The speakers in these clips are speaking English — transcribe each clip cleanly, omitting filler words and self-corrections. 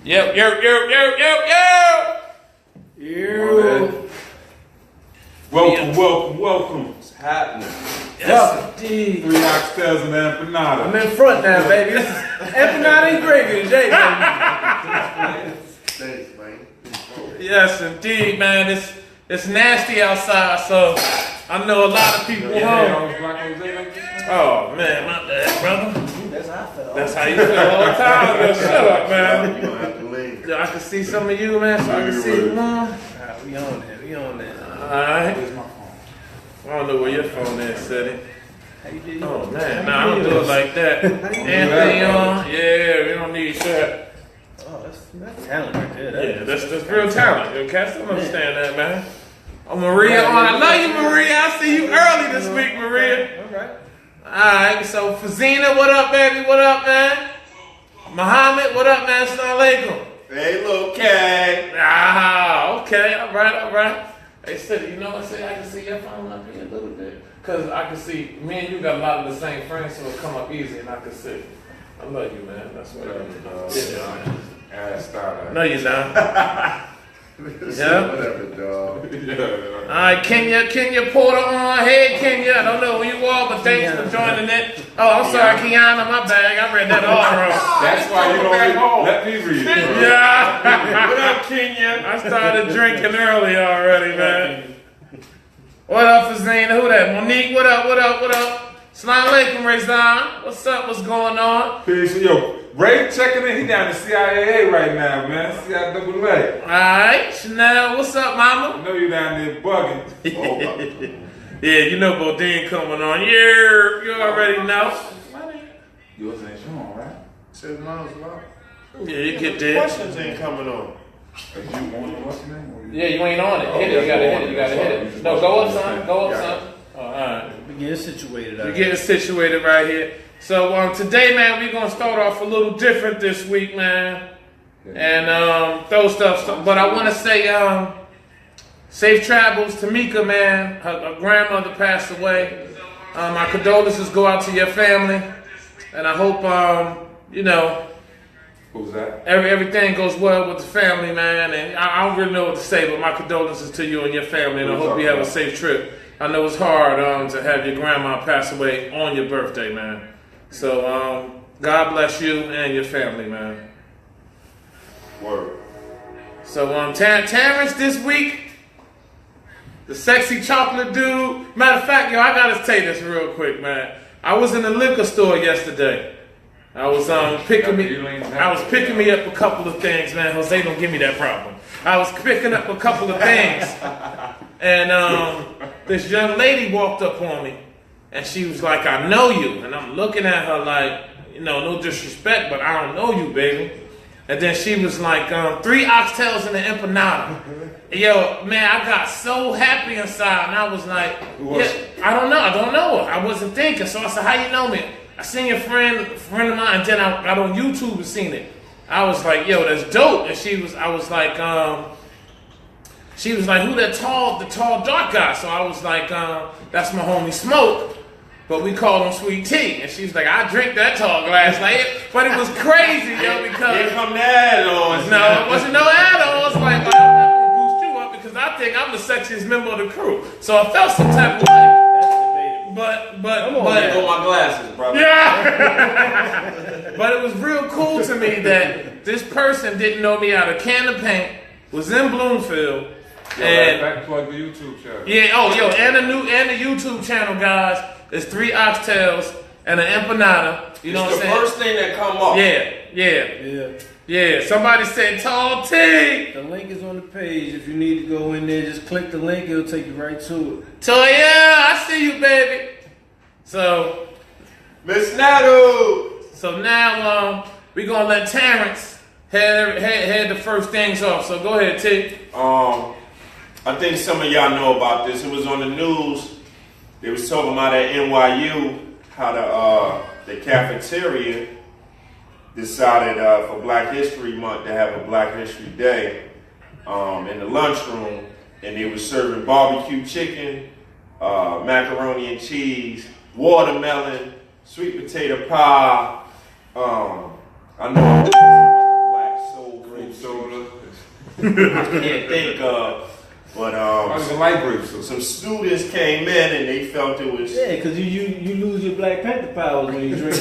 Yo. Welcome. What's happening? Yes, indeed. 3 oxtails and an empanada. I'm in front now, baby. This is empanada and gravy today, baby. Thanks, man. Yes, indeed, man. It's nasty outside, so I know a lot of people home. Oh man, my bad, brother. That's how I felt. That's how you feel all the time. Yo, shut up, man. You don't have to leave. Yo, I can see some of you, man, so I can see you more. We on there. Alright. Where's my phone? I don't know where your phone is, Ceddy. How you doing? Oh man, nah, I don't do it like that. Anthony on, yeah, we don't need that. Oh, that's talent right there. Yeah, that's real talent. Yo, cats don't understand that, man. Oh, Maria on. I love you, Maria. I see you early this week, Maria. All right. Alright, so Fazina, what up, baby? What up, man? Muhammad, what up, man? Assalamu alaikum. Hey, little K. Ah, okay, all right. Hey, City, you know what I say? I can see your phone up here a little bit. Because I can see, me and you got a lot of the same friends, so it'll come up easy and I can see. I love you, man. That's what I do. Ass starter. No, you don't. Yeah. Whatever, dog. Alright, Kenya Porter on. Hey, Kenya. I don't know who you are, but thanks for joining it. Oh, I'm sorry, Kiana, my bag. I read that all wrong. That's why you don't let me read it. Yeah. What up, Kenya? I started drinking early already, man. What up, Fazina? Who that? Monique, what up? Assalamu alaikum, Rezan. What's up? What's going on? Peace. Yo, Ray checking in. He down the CIA right now, man. CIA. Alright, Chanel, what's up, mama? I know you down there bugging. Yeah, you know Bodine coming on. Yeah, you already know. Yours ain't showing, right? Says mine's loud. Yeah, you get there. Questions ain't coming on. Are you on it? What's your name? Yeah, you ain't on it. Hit it, you gotta hit it. No, go up, son. Oh, alright. We getting situated. We're getting situated right here. So today, man, we're gonna start off a little different this week, man, and throw stuff. But I want to say, safe travels to Mika, man. Her grandmother passed away. My condolences go out to your family, and I hope you know Who's that? everything goes well with the family, man. And I don't really know what to say, but my condolences to you and your family, and I hope you have a safe trip. I know it's hard to have your grandma pass away on your birthday, man. So, God bless you and your family, man. Word. So, Terrence this week, the sexy chocolate dude. Matter of fact, yo, I gotta tell you this real quick, man. I was in the liquor store yesterday. I was picking me up a couple of things, man. Jose, don't give me that problem. I was picking up a couple of things, and this young lady walked up on me. And she was like, I know you. And I'm looking at her like, you know, no disrespect, but I don't know you, baby. And then she was like, 3 oxtails and an empanada. Yo, man, I got so happy inside. And I was like, yeah, I don't know her. I wasn't thinking. So I said, how you know me? I seen your friend of mine. And then I got on YouTube and seen it. I was like, yo, that's dope. And I was like, who the tall dark guy? So I was like, that's my homie Smoke. But we called him Sweet Tea. And she was like, I drink that tall glass. But it was crazy, yo, because... Here come the add-ons. No, it wasn't no add-ons. Like, I'm not going to boost you up because I think I'm the sexiest member of the crew. So I felt some type of way. But There go my glasses, brother. yeah. But it was real cool to me that this person didn't know me out of can of paint, was in Bloomfield. And back plug the YouTube channel. yeah, and the YouTube channel, guys. It's 3 oxtails and an empanada. You know what I'm saying? The first thing that come up. Yeah. Somebody said tall T. The link is on the page. If you need to go in there, just click the link. It'll take you right to it. So yeah, I see you, baby. So Miss Nadu. So now we're gonna let Terrence head the first things off. So go ahead, T. I think some of y'all know about this. It was on the news. They was talking about at NYU how the cafeteria decided for Black History Month to have a Black History Day in the lunchroom, and they was serving barbecue chicken, macaroni and cheese, watermelon, sweet potato pie. I know some other black soul I can't think of. But I don't even like grapes. So. some students came in and they felt it was. Yeah, because you lose your Black Panther powers when you drink.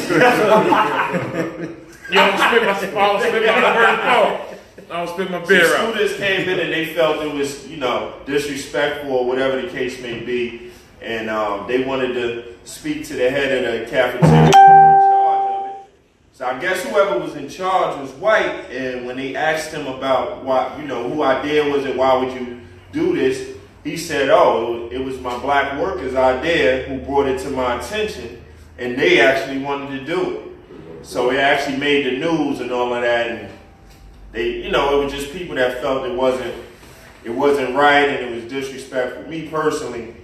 You don't spit my I don't spit my beer Some out. students came in and they felt it was, disrespectful or whatever the case may be, and they wanted to speak to the head of the cafeteria in charge of it. So I guess whoever was in charge was white, and when they asked him about why, who idea was it, why would you do this, he said, "Oh, it was my black workers' idea who brought it to my attention, and they actually wanted to do it." So it actually made the news and all of that, and they, it was just people that felt it wasn't right and it was disrespectful. Me personally,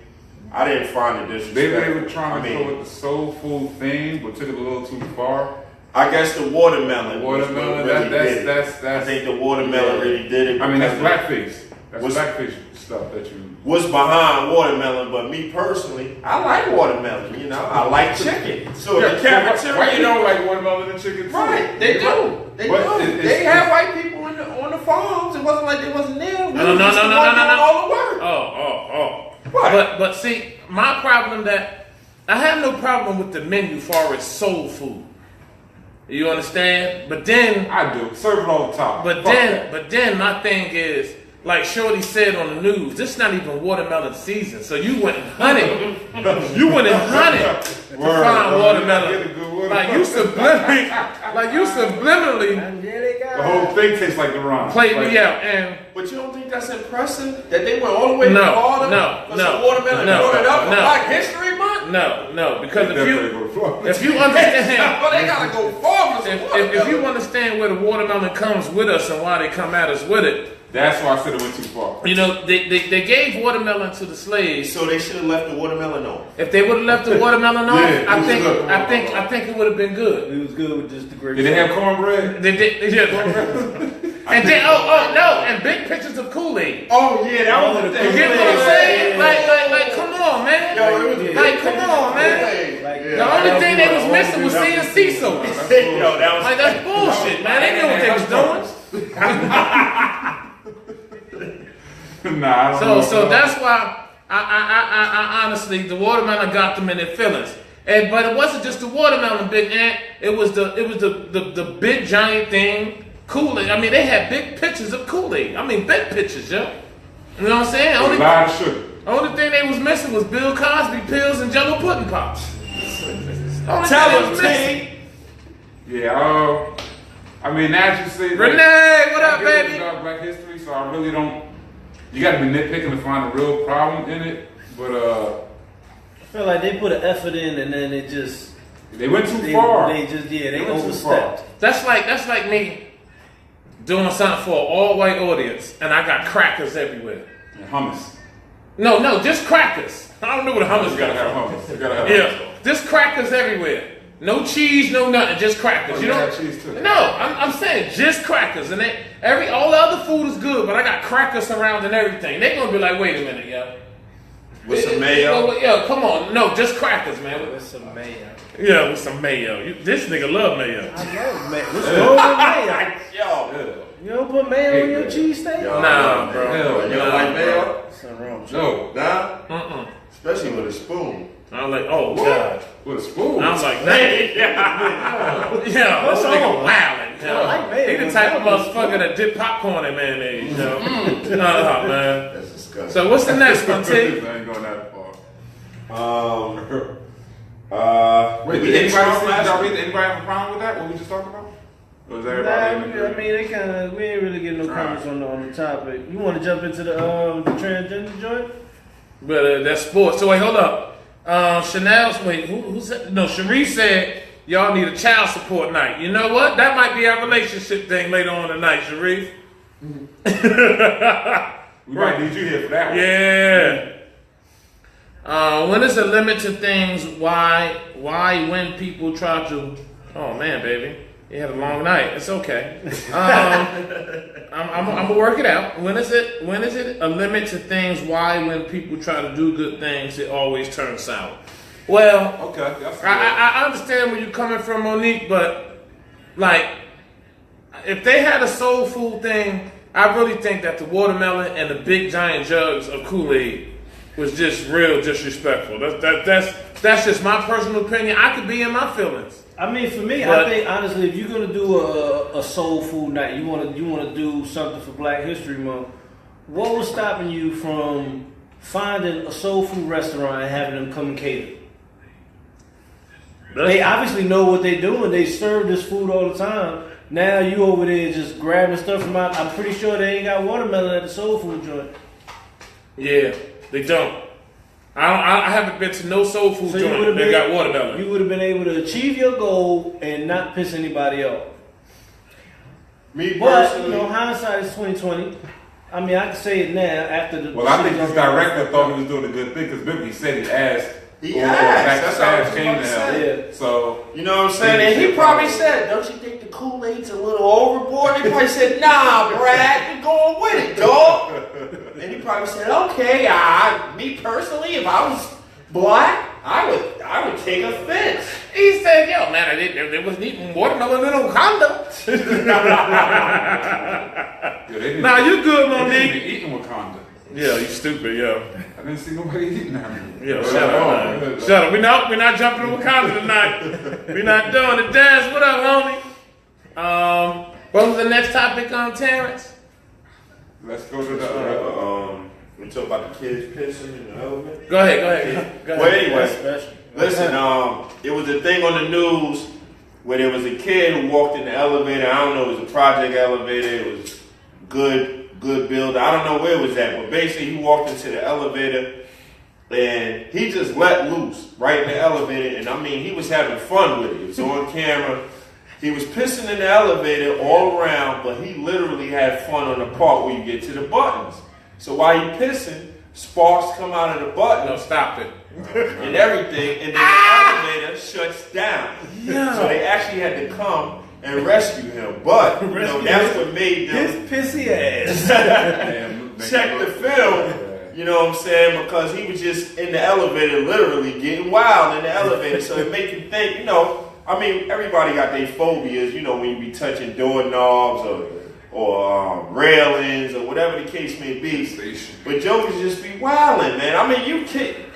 I didn't find it disrespectful. They were trying to go with the soul food theme, but took it a little too far. I guess the watermelon. Watermelon, really did it. that's. I think the watermelon really did it. I mean, that's because blackface. That's blackface stuff that you. what's behind watermelon, but me personally, I like watermelon. I like chicken. So the cafeteria, Why you don't like watermelon and chicken too? right? They do. They But do. They have white people on the farms. It wasn't like they wasn't there. We No. was just the one doing all the work. Oh. What? But see, my problem that I have no problem with the menu far as soul food. You understand? But then I do. Serve it all the time. But Fuck then my thing is, like Shorty said on the news, this is not even watermelon season. So you went and hunted. You went and hunted to find watermelon. Like you subliminally the whole thing tastes like the rhyme. played me out. And But you don't think that's impressive that they went all the way to No, Florida no, for no, some watermelon no, and brought it up for no. Black History Month? no, because if If you understand. But they gotta go far for some If you understand where the watermelon comes with us and why they come at us with it, that's why I said it went too far. they gave watermelon to the slaves. So they should have left the watermelon on. If they would have left the watermelon off, Yeah, I it think was good. I think it would have been good. It was good with just the grape. Did they have cornbread? They did, and then and big pictures of Kool-Aid. Oh yeah, that was the You thing. get what I'm saying? Like, come on, man. Yo, it was Like, come on, man. Like, The only thing they was missing was CNC soap. Yo, that was Like, that's bullshit, man. They knew what they was doing. Nah, I don't know. So that's why I honestly, the watermelon got them in their feelings. But it wasn't just the watermelon, Big Ant. It was the big giant thing, Kool-Aid. I mean, they had big pictures of Kool-Aid. I mean, big pictures, yo. You know what I'm saying? a lot of sugar. Only thing they was missing was Bill Cosby pills and Jello pudding pops. Only Tell thing they them, was missing. T. Yeah, I mean, now that you say Renee, what up, I get it baby? about Black History, so I really don't. You got to be nitpicking to find a real problem in it, but I feel like they put an effort in and then it just they went too far. They just they went too overstepped. That's like me doing something for an all-white audience, and I got crackers everywhere. And hummus. No, just crackers. I don't know what hummus You gotta got. have hummus. You gotta have Yeah, hummus. just crackers everywhere. No cheese, no nothing, just crackers. Oh, You you know? have cheese too. No, I'm saying just crackers, and all the other food is good, but I got crackers surrounding everything. They gonna be like, wait a minute, yo. with some mayo. Yo, come on, no, just crackers, man. With some mayo. Yeah, with some mayo. This nigga love mayo. I love mayo. What's wrong with mayo? Yo, You don't put mayo on your cheesesteak? Yo, Nah, bro. Hell, you don't like mayo? Something wrong. No, Nah, especially with a spoon. I was like, oh god. with a spoon. I was like, man, yeah, this nigga wildin'. I like mayo. He the type of motherfucker that dip popcorn in mayonnaise, you know? Nah, man. That's disgusting. So what's the next one, T? I ain't going that far. we Wait, did did anybody Trump see? last Y'all week. read? Anybody have a problem with that? What we just talking about? Or is Nah, everybody? in I agreement? mean, they kind of we ain't really getting no comments on the topic. You want to jump into the transgender joint? But that's sports. So wait, hold up. Chanel's, who said? No, Sharif said y'all need a child support night. You know what? That might be our relationship thing later on tonight, Sharif. We might need you here for that one. Yeah. When is the limit to things? Why when people try to? Oh man, baby, you had a long night. It's okay. I'm gonna work it out. When is it a limit to things? Why when people try to do good things, it always turns sour? Well, Okay. That's I understand where you're coming from, Monique, but like, if they had a soul food thing I really think that the watermelon and the big giant jugs of Kool-Aid was just real disrespectful. That's just my personal opinion. I could be in my feelings. I mean, for me, But- I think honestly, if you're gonna do a soul food night, you wanna do something for Black History Month. What was stopping you from finding a soul food restaurant and having them come and cater? They obviously know what they're doing. They serve this food all the time. Now you over there just grabbing stuff from out. I'm pretty sure they ain't got watermelon at the soul food joint. Yeah, they don't. I haven't been to no soul food So you joint would've that been- got watermelon. You would have been able to achieve your goal and not piss anybody off. Me But personally, hindsight is 2020. I mean, I can say it now after the. Well, I think this director thought he was doing a good thing because remember he said he asked. He asked. That's what I was came about to to him. say. So you know what I'm saying? And he probably said, "Don't you think the Kool-Aid's a little overboard?" He probably said, "Nah, Brad, you're going with it, dog." And he probably said, "Okay, me personally, if I was black, I would take offense." He said, "Yo, man, they wasn't eating watermelon in Wakanda." Nah, you good, They Monique? didn't eating Wakanda. Yeah, you stupid, yo. I didn't see nobody eating that. Yo, shut up, man. Shut up. We're not jumping to Wakanda tonight. We're not doing it. Daz, what up, homie? What was the next topic on Terrence? Let's go to the. We talk about the kids pissing in the elevator. Go ahead. Well, anyway, Special. listen. It was a thing on the news where there was a kid who walked in the elevator. I don't know, it was a project elevator. It was good build. I don't know where it was at, but basically he walked into the elevator and he just let loose right in the elevator. And I mean, he was having fun with it. It was on camera. He was pissing in the elevator all around, but he literally had fun on the part where you get to the buttons. So while he pissing, sparks come out of the buttons. No, stop it. And everything, and then the elevator shuts down. So they actually had to come and rescue him. But you know, that's what made them His pissy ass. check the film. You know what I'm saying? Because he was just in the elevator, literally getting wild in the elevator. So it make you think. You know, I mean, everybody got their phobias. You know, when you be touching doorknobs or railings or whatever the case may be. But jokers just be wilding, man. I mean,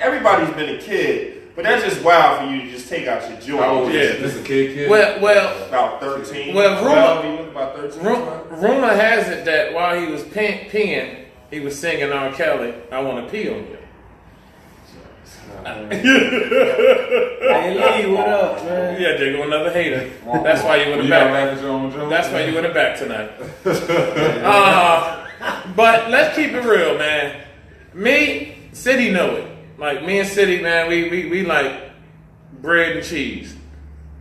everybody's been a kid. But that's just wild for you to just take out your joint. How old Yeah. is this? A kid? Well, About 13. Well, about 13. rumor has it that while he was peeing, he was singing R. Kelly, "I Want to Pee on You." Hey Lee, what up, man? Yeah, there go another hater. That's why you in the You back. gotta laugh at your own joke? That's why you in the back tonight. But let's keep it real, man. Me, City know it. Like me and City, man, we like bread and cheese.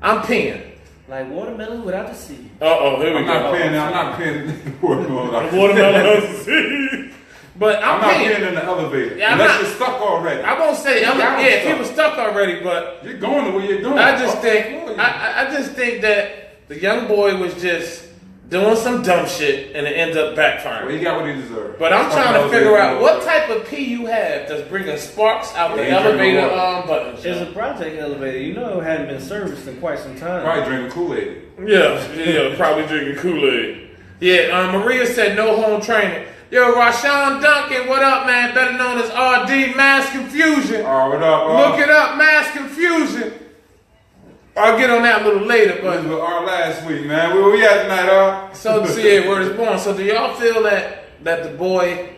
I'm peeing. Like watermelon without the seed. Here we I'm go. not paying. I'm not paying. Watermelon. But I'm not peeing. paying in the elevator. Yeah, I'm Unless not- you're stuck already. I won't say You gotta if he stop. was stuck already, but You're going the way you're going. I just think I just think that the young boy was just doing some dumb shit and it ends up Well, backfiring. he got what he deserved. But I'm Stuck trying to in the figure elevator. out what type of pee you have that's bringing sparks out the He ain't drinking elevator water. buttons. It's a project elevator. You know it hadn't been serviced in quite some time. Probably drinking Kool-Aid. Yeah, probably drinking Kool-Aid. Yeah, Maria said no home training. Yo, Rashawn Duncan, what up, man? Better known as RD Mass Confusion. What up? Look it up, Mass Confusion. I'll get on that a little later, but This was our last week, man. Where we at tonight, so yeah, word is born. So do y'all feel that the boy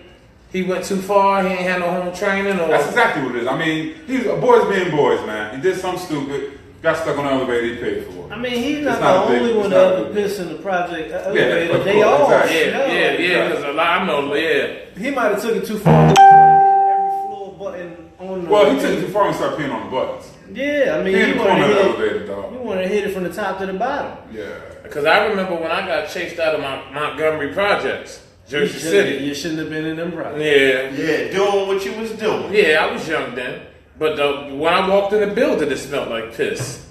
he went too far? He ain't had no home training, or That's exactly what it is. I mean, boys being boys, man. He did something stupid, got stuck on the elevator, he paid for it. I mean, he's It's not not the a big- only it's one to not a ever big- piss in the project of elevator. They course, all. exactly. yeah, because a lot I know, yeah. He might have took it too far. He hit every floor button on the. Well, he took it too far and started peeing on the buttons. Yeah, I mean, He in you the want corner to of the hit. elevator, dog. You want to hit it from the top to the bottom. Yeah. Because I remember when I got chased out of my Montgomery projects, Jersey City. You shouldn't have been in them projects. Yeah, Yeah, doing what you was doing. yeah, I was young then. But when I walked in the building, it smelled like piss.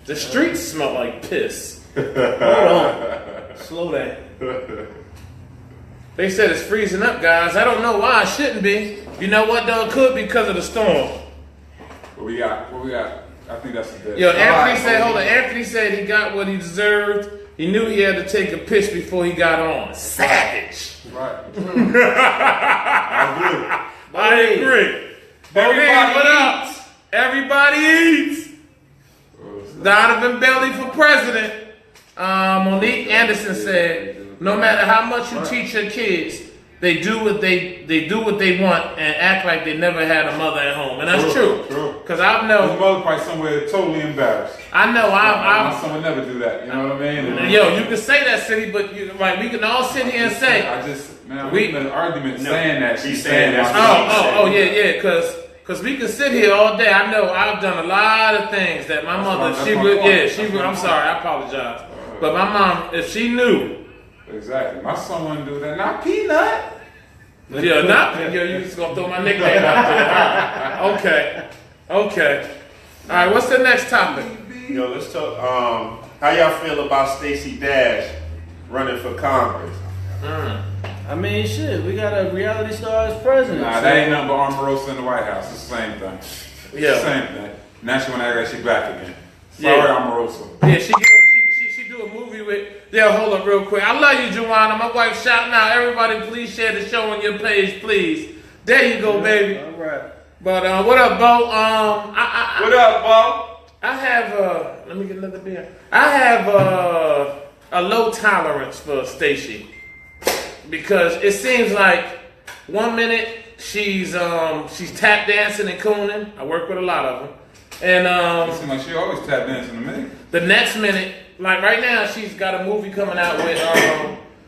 The streets smelled like piss. Hold on. Slow down. They said it's freezing up, guys. I don't know why it shouldn't be. You know what, though? It could be because of the storm. What we got? I think that's the day. Yo, Anthony right, said, okay. hold on. Anthony said he got what he deserved. He knew he had to take a piss before he got on. Savage. Right. I agree. Everybody What else? Everybody eats. Donovan Bailey for president. Monique Anderson said, "No matter how much you teach your kids, they do what they want and act like they never had a mother at home." And that's true. Because I His know, mother probably somewhere totally embarrassed. I My son would never do that. You know what I mean? And yo, you can say that, City, but we can all sit here and say, I just, man, we in an argument saying that. She's saying saying that. that. yeah, because we can sit here all day. I know I've done a lot of things that my mother, that's she my would, point. yeah, she would, I'm sorry, I apologize. But my mom, if she knew, Exactly. My son wouldn't do that. Not Peanut. you just gonna throw my nickname out there. Okay. All right, what's the next topic? Yo, let's talk. How y'all feel about Stacey Dash running for Congress? I mean, shit, we got a reality star as president. Nah, that ain't nothing but Omarosa in the White House. It's the same thing. Yeah. Same thing. Now she wanna act like she back again. Yeah. Sorry, Omarosa. Yeah, she do a movie with. Yeah, hold up real quick. I love you, Joanna. My wife shouting out. Everybody, please share the show on your page, please. There you go, baby. All right. But what up, Bo? What up, Bo? I have let me get another beer. I have a low tolerance for Stacey because it seems like 1 minute she's tap dancing and cooning. I work with a lot of them, and It seems like she always tap dancing to me. the next minute, like right now, she's got a movie coming out with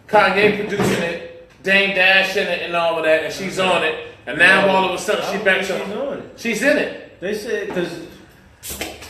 Kanye producing it, Dame Dash in it, and all of that, and she's on it. And now all of a sudden she's back She's to on it. she's in it. They said because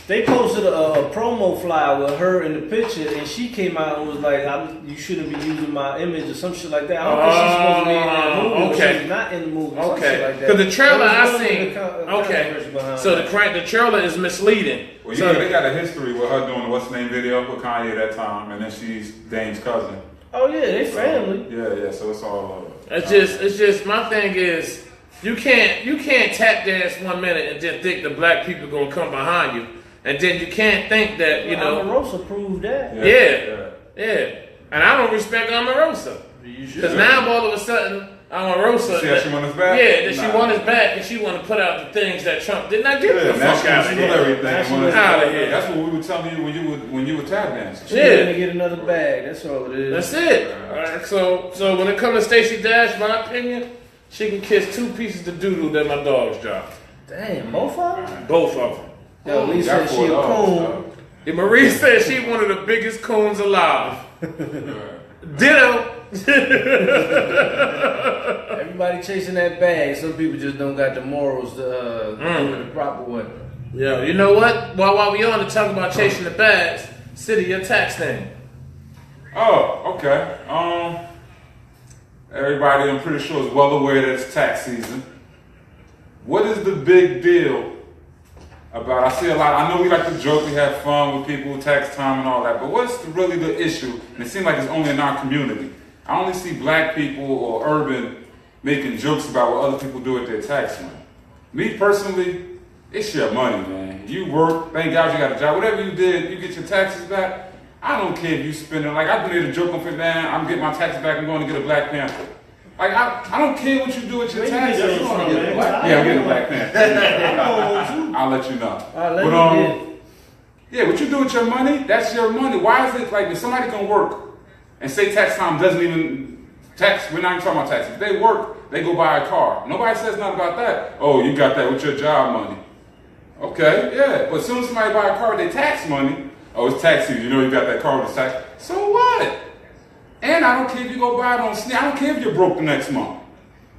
they posted a promo flyer with her in the picture, and she came out and was like, "You shouldn't be using my image" or some shit like that. I don't think she's supposed to be in that movie. Or okay. she's not in the movie. Some shit Okay, like that. because the trailer There was I one seen. with the Okay, controversy behind so that. the trailer is misleading. Well, So- they got a history with her doing the What's Name video with Kanye that time, and then she's Dame's cousin. Oh yeah, they family. Yeah, so it's all. It's just my thing is you can't tap dance 1 minute and then think the black people gonna come behind you, and then you can't think that Omarosa proved that. Yeah. And I don't respect Omarosa You should. because now all of a sudden Omarosa, See how she won us back? yeah, that she Nah. won us back and she want to put out the things that Trump did not get Yeah, the now fuck she out wants of to do here. everything. That's Wanna- outta here. That's what we were telling you when you were tap dancing. She's Yeah. gonna get another bag. That's all it is. That's it. Alright, so when it comes to Stacey Dash, my opinion, she can kiss 2 pieces of doo-doo that my dogs dropped. Damn, both of them. Both of them. Yo, Lee Got said she 4 a dogs, coon. dog. And Marie said she one of the biggest coons alive. Ditto. Everybody chasing that bag. Some people just don't got the morals to do it the proper way. Yeah, you know what? While we on to talk about chasing the bags, City, your tax thing. Oh, okay. Everybody, I'm pretty sure, is well aware that it's tax season. What is the big deal about? I see a lot. I know we like to joke, we have fun with people, tax time and all that. But what's really the issue? And it seems like it's only in our community. I only see black people or urban making jokes about what other people do with their tax money. Me personally, it's your money, man. You work, thank God you got a job. Whatever you did, you get your taxes back. I don't care if you spend it. Like, I've been here to joke on Fifth Ave. I'm getting my taxes back. I'm going to get a Black Panther. Like, I don't care what you do with your Where you taxes. get yours from, man? Yeah, I'm getting a Black Panther. I'll let you know. All right, But, let me get. yeah, what you do with your money, that's your money. Why is it like if somebody can work and say tax time doesn't even tax, we're not even talking about taxes. If they work, they go buy a car. Nobody says nothing about that. Oh, you got that with your job money. Okay, yeah. But as soon as somebody buy a car with their tax money, oh, it's tax season. You know you got that car with the tax. So what? And I don't care if you go buy it on Sneak. I don't care if you're broke the next month.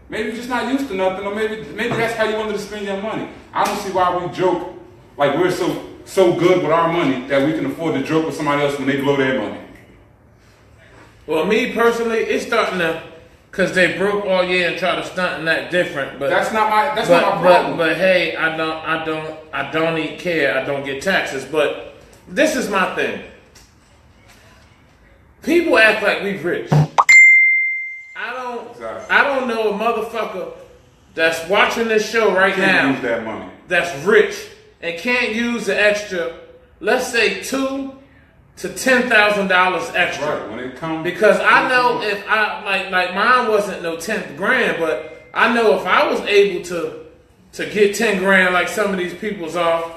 Maybe you're just not used to nothing, or maybe that's how you wanted to spend your money. I don't see why we joke like we're so good with our money that we can afford to joke with somebody else when they blow their money. Well, me personally, it's starting to, cause they broke all year and try to stunt and act different. But That's not my problem. But hey, I don't even care. I don't get taxes. But this is my thing. People act like we rich. Exactly. I don't know a motherfucker that's watching this show right Can't now use that money. that's rich and can't use the extra, let's say $2 to $10,000 extra. Right, when it comes. Because I know if I like mine wasn't no 10th grand, but I know if I was able to get 10 grand like some of these people are,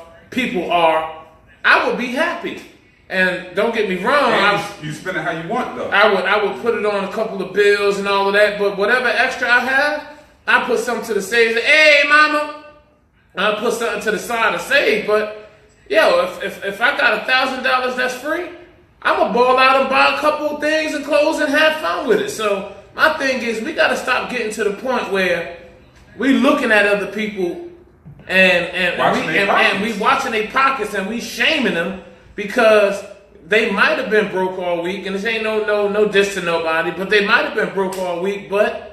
I would be happy. And don't get me wrong, You spend it how you want, though. I would put it on a couple of bills and all of that, but whatever extra I have, I put something to the side. Hey, mama, I put something to the side to save. But yo, if I got $1,000 that's free, I'm gonna ball out and buy a couple of things and clothes and have fun with it. So my thing is, we gotta stop getting to the point where we looking at other people and we watching their pockets and we shaming them because they might have been broke all week, and this ain't no diss to nobody, but they might have been broke all week,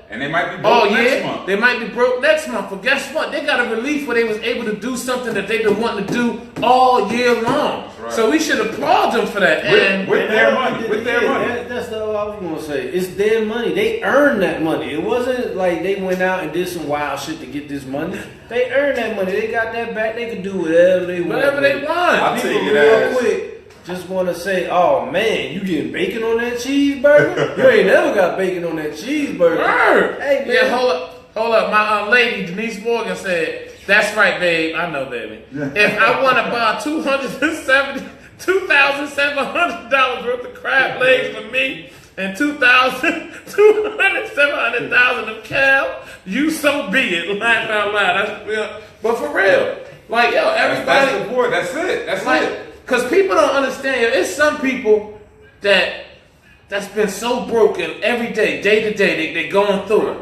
and they might be broke next month. They might be broke next month. But guess what? They got a relief where they was able to do something that they've been wanting to do all year long. Right. So we should applaud them for that. With their money. That's what I was going to say. It's their money. They earned that money. It wasn't like they went out and did some wild shit to get this money. They earned that money. They got that back. They can do whatever they want. Whatever they want. I'll People take it real as quick just want to say, oh man, you getting bacon on that cheeseburger? You ain't never got bacon on that cheeseburger. Hey man. Yeah, hold up. My lady, Denise Morgan, said, that's right, babe. I know, baby. If I want to buy $2,700 worth of crab legs for me and $700,000 of cow, you so be it. Laugh out loud. But for real, like, yo, everybody. That's the boy. That's it. That's it. Because people don't understand. It's some people that's been so broken every day to day. They going through it.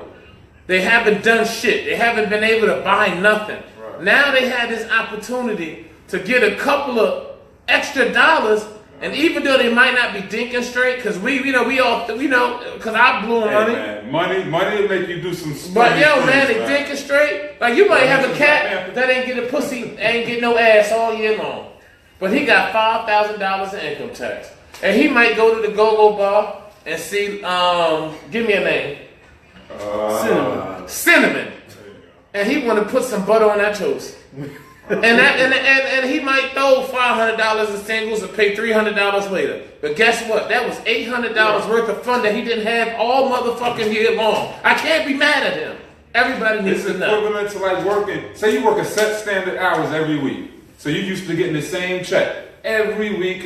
They haven't done shit. They haven't been able to buy nothing. Right. Now they had this opportunity to get a couple of extra dollars, and even though they might not be thinking straight, because we know, because I blew money. Man, money will make you do some. But yo, man, they thinking straight. Like you might have a cat that ain't get a pussy, ain't get no ass all year long. But he got $5,000 in income tax. And he might go to the go-go bar and see, give me a name. Cinnamon. And he want to put some butter on that toast. and he might throw $500 in singles and pay $300 later. But guess what? That was $800 worth of fun that he didn't have all motherfucking year long. I can't be mad at him. Everybody needs to know. It's equivalent to like working, say you work a set standard hours every week. So you're used to getting the same check every week,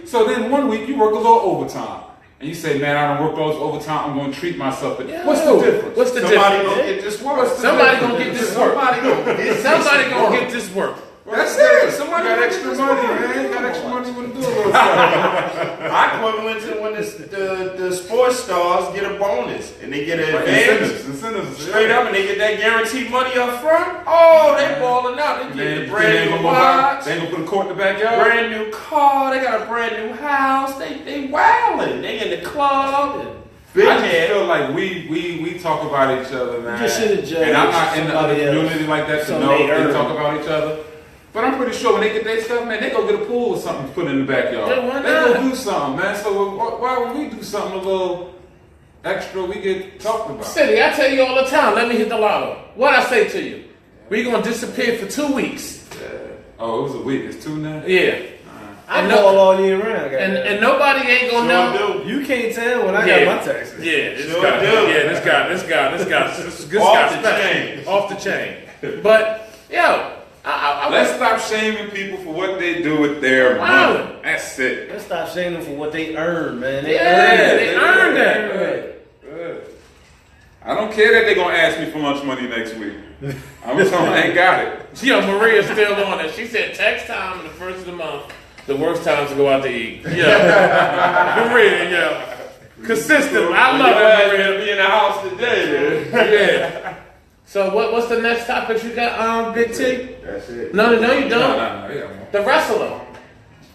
so then one week you work a little overtime. And you say, man, I don't work those overtime, I'm going to treat myself. Yeah. What's the difference? What's the Somebody difference? gonna get this work. Somebody gonna get this work. Somebody gonna get this work. That's it. Somebody got extra money, man. You got extra money when to do a little stuff. I equivalent to when the sports stars get a bonus and they get an advance incentives, straight up, and they get that guaranteed money up front. Oh, they balling out. They get the brand new watch. They ain't gonna put a court in the backyard. Brand new car. They got a brand new house. They wilding. They in the club. Big I just head. feel like we talk about each other, man. You shouldn't judge and I'm not in the other somebody else. community like that to So know they they earn. talk about each other. But I'm pretty sure when they get their stuff, man, they go get a pool or something to put in the backyard. Yeah, why They not? go do something, man. So why would we do something a little extra? We get talked about. City, I tell you all the time, let me hit the lotto. What I say to you? We gonna disappear for 2 weeks. Oh, it was a week. It's 2 now. Yeah. I And ball all year round. And nobody ain't gonna know. Sure do. You can't tell when I Yeah. got my taxes. Yeah, this Sure guy. do. Yeah, this guy. This Off guy's the special. chain. Off the chain. But yo, I Let's stop shaming people for what they do with their Wow. money. That's it. Let's stop shaming them for what they earn, man. Yeah, they earned that. Good. I don't care that they're gonna ask me for much money next week. I'm just telling them I ain't got it. Yo, Maria's still on it. She said tax time in the first of the month. The worst times to go out to eat. Yeah. Maria, yeah. Consistent. I love it, Maria. Be in the house today, man. Yeah. So what's the next topic you got, Big T? That's it. No, you don't. No, yeah. The wrestler.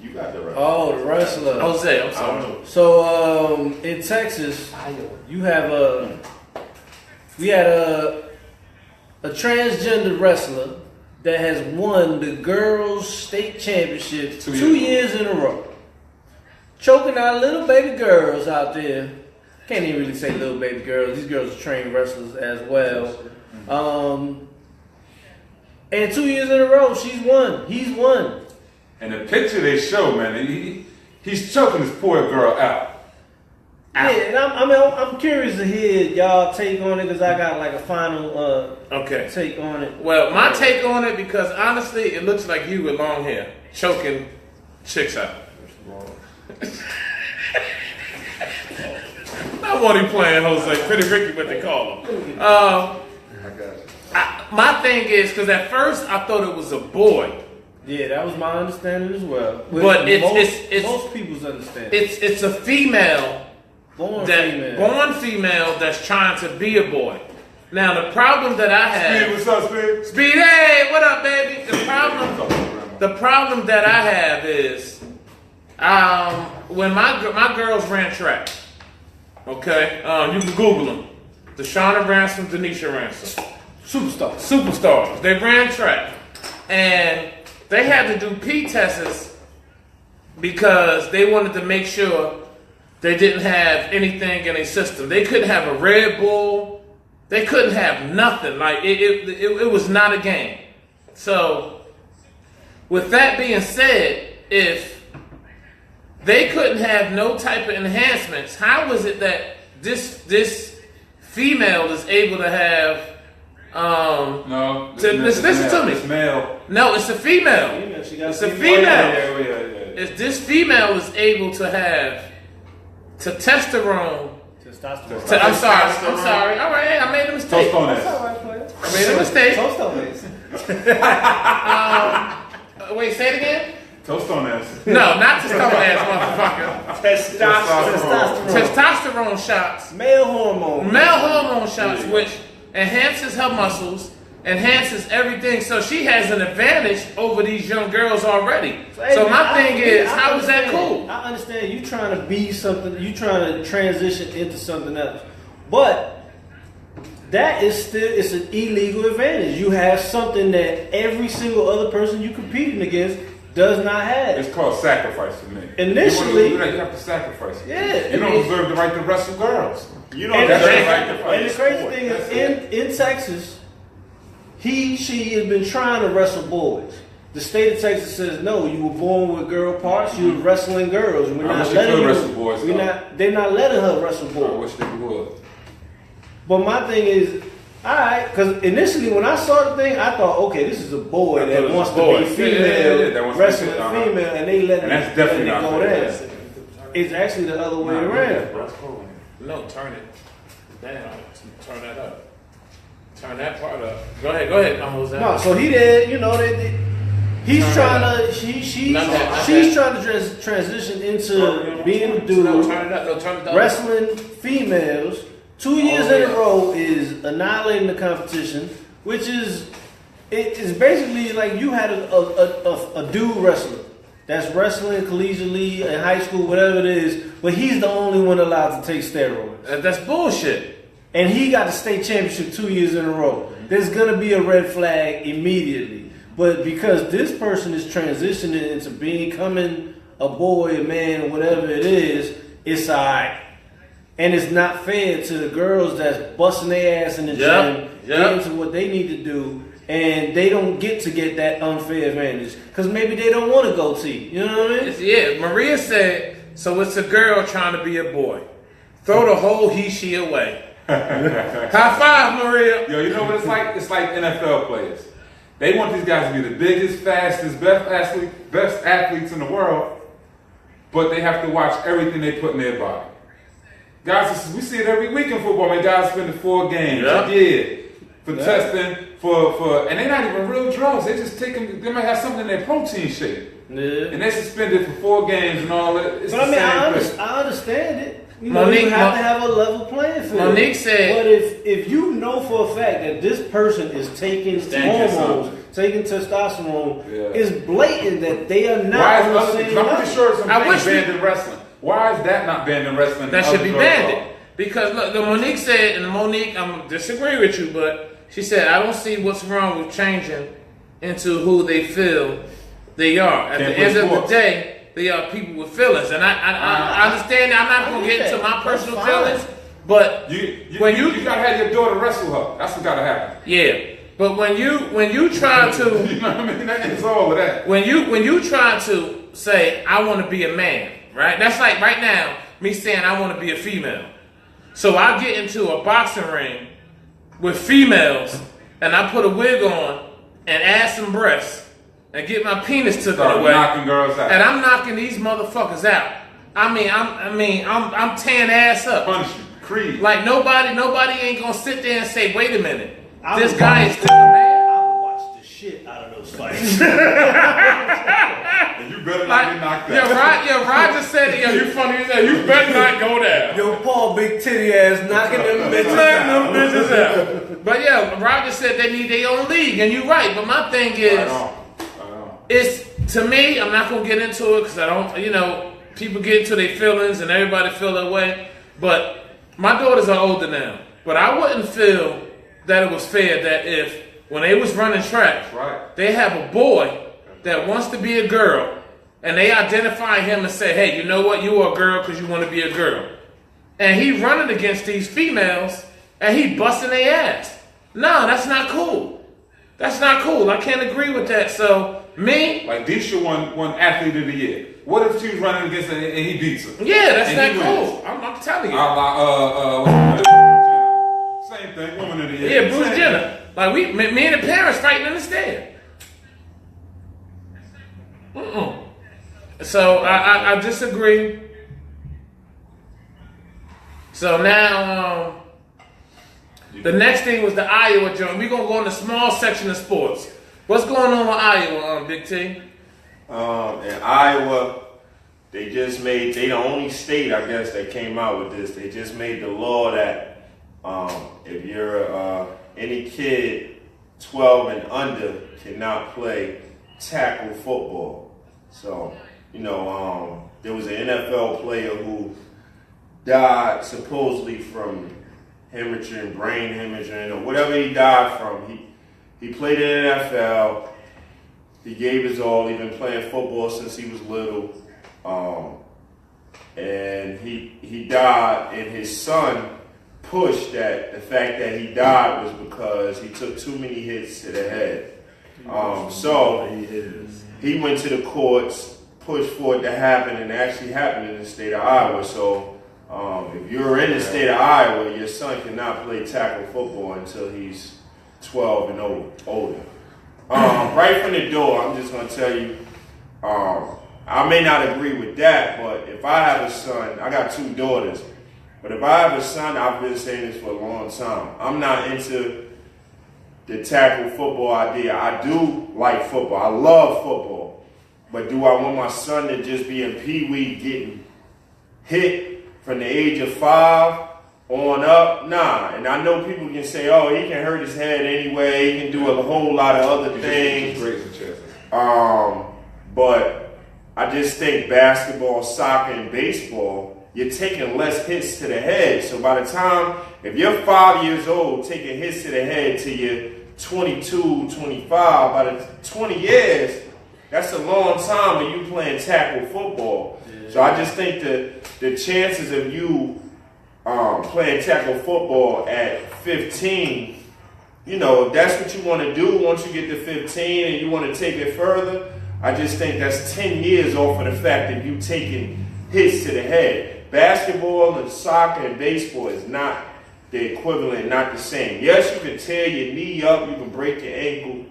You got the right. Oh, the wrestler. Jose, I'm sorry. So in Texas, you have we had a transgender wrestler that has won the girls' state championship 2 years in a row, choking out little baby girls out there. Can't even really say little baby girls. These girls are trained wrestlers as well. And 2 years in a row, she's won. He's won. And the picture they show, man, he He's choking this poor girl out. Yeah, and I'm curious to hear y'all take on it because I got like a final Okay. take on it. Well, my take on it, because honestly, it looks like you with long hair choking chicks out. Not what he playing, Jose. Pretty Ricky, what they call him. My thing is, because at first I thought it was a boy. Yeah, that was my understanding as well. But most people's understanding. It's a female. Born female. Born female that's trying to be a boy. Now the problem that I have. Speed, what's up, Speed? Speed, hey, what up, baby? The problem that I have is, when my girls ran track. Okay, you can Google them. Deshauna Ransom, Denisha Ransom, superstars. They ran track, and they had to do P tests because they wanted to make sure they didn't have anything in a system. They couldn't have a Red Bull. They couldn't have nothing. Like it was not a game. So, with that being said, if they couldn't have no type of enhancements, how is it that this female is able to have? No, listen to me. It's male. No, it's a female. It's a female. Yeah. If this female is able to have testosterone. Testosterone. I'm sorry. All right, I made a mistake. Toast on That's that. all right, player. I made a mistake. Toast on this. Wait, say it again. Toast on that. No, not testosterone ass motherfucker. Testosterone shots. Male hormone shots, which enhances her muscles, enhances everything. So she has an advantage over these young girls already. So my thing is, how is that cool? I understand you trying to be something, you trying to transition into something else, but that is still, it's an illegal advantage. You have something that every single other person you competing against does not have. It's called sacrifice to me. Initially, you have to sacrifice. Yeah, You don't deserve the right to wrestle girls. You don't and, deserve the and, right to fight and the a crazy sport. thing That's is, in Texas, she has been trying to wrestle boys. The state of Texas says no. You were born with girl parts. You were wrestling girls. We're I not wish she letting could you. wrestle boys, We're though. not. They're not letting her wrestle I boys. wish they would. But my thing is, all right, because initially when I saw the thing, I thought, okay, this is a boy I thought it that was wants a to boy. be female, that wants to be wrestling fit, a uh-huh. female, and they let And it, that's definitely let it not go fair. there. It's actually the other way Nah, around. No, turn it down. Turn that up. Turn that part up. Go ahead, Jose. No, so he did, you know, he's Turn trying it to, she's Not that. trying to transition into being a No, dude, turn it up. No, turn it up. wrestling females. 2 years in a row is annihilating the competition, which is, it's basically like you had a dude wrestler that's wrestling collegiately in high school, whatever it is, but he's the only one allowed to take steroids. That's bullshit. And he got the state championship 2 years in a row. There's gonna be a red flag immediately. But because this person is transitioning into becoming a boy, a man, or whatever it is, it's alright. And it's not fair to the girls that's busting their ass in the gym, getting to what they need to do, and they don't get that unfair advantage because maybe they don't want to go tee. You know what I mean? Yeah, Maria said, so it's a girl trying to be a boy. Throw the whole he-she away. High five, Maria. Yo, you know what it's like? It's like NFL players. They want these guys to be the biggest, fastest, best athletes in the world, but they have to watch everything they put in their body. Guys, we see it every week in football. Man, guys spending 4 games a year for testing, and they're not even real drugs. They just taking. They might have something in their protein shake, and they suspended for 4 games and all that. It's But I the mean, same thing. I understand it. You know, Monique- you have to have a level playing field. Monique said- But if you know for a fact that this person is taking hormones, taking testosterone, it's blatant that they are not Why is on the other? same I'm pretty level. sure it's I wish banned in wrestling. Why is that not banned in wrestling? That and should other be drugs banned. are? Because look, Monique said, and Monique, I'm disagree with you, but she said, I don't see what's wrong with changing into who they feel they are. At Can't the end play of the sports. day, they are people with feelings. And I understand that. I'm not going to get into my personal That's fine. feelings, but when you gotta have your daughter wrestle her. That's what gotta happen. yeah. But when you try to You know what I mean? It's all of that. when you try to say I want to be a man, right? That's like right now, me saying I want to be a female. So I get into a boxing ring with females, and I put a wig on and add some breasts and get my penis taken Start away. knocking girls out. And I'm knocking these motherfuckers out. I'm tearing ass up. Punishment. Creed. Like nobody ain't gonna sit there and say, wait a minute, I this would guy is watch- still a man. I would watch the shit out of those fights. And you better not get knocked out. Roger said it. Yo, you funny as hell. You better not go there. Yo, Paul, big titty ass, knocking them bitches Letting out. them bitches out. But yeah, Roger said they need their own league, and you're right. But my thing is, Right on. it's to me. I'm not gonna get into it because I don't. You know, people get into their feelings, and everybody feel that way. But my daughters are older now. But I wouldn't feel that it was fair that if when they was running track, Right. they have a boy that wants to be a girl, and they identify him and say, hey, you know what? You are a girl because you want to be a girl. And he running against these females, and he busting their ass. No, that's not cool. That's not cool. I can't agree with that. So, me, Like Disha won athlete of the year. What if she was running against her and he beats her? yeah, that's And he not wins. cool. I'm telling you. Same thing, woman of the year. Yeah, Bruce Same Jenner. Like, me and the parents fighting in the stand. So, I disagree. So now, the next thing was the Iowa joint. We're going to go in the small section of sports. What's going on with Iowa, Big T? In Iowa, they the only state, I guess, that came out with this. They just made the law that if you're any kid 12 and under cannot play tackle football. So, there was an NFL player who died supposedly from hemorrhaging, brain hemorrhaging, or whatever he died from. He played in the NFL. He gave his all. He's been playing football since he was little. And he died, and his son pushed that the fact that he died was because he took too many hits to the head. So he went to the courts, pushed for it to happen, and it actually happened in the state of Iowa. So if you're in the state of Iowa, your son cannot play tackle football until he's 12 and older. Right from the door, I'm just going to tell you, I may not agree with that, but if I have a son, I got 2 daughters, but if I have a son, I've been saying this for a long time, I'm not into the tackle football idea. I do like football. I love football. But do I want my son to just be in Pee-wee getting hit from the age of 5 on up? Nah. And I know people can say, oh, he can hurt his head anyway. He can do a whole lot of other things. But I just think basketball, soccer, and baseball, you're taking less hits to the head. So by the time, if you're 5 years old, taking hits to the head till you're 22, 25, by the 20 years, that's a long time of you playing tackle football. Yeah. So I just think that the chances of you playing tackle football at 15, if that's what you want to do once you get to 15 and you want to take it further, I just think that's 10 years off of the fact that you taking hits to the head. Basketball and soccer and baseball is not the equivalent, not the same. Yes, you can tear your knee up, you can break your ankle,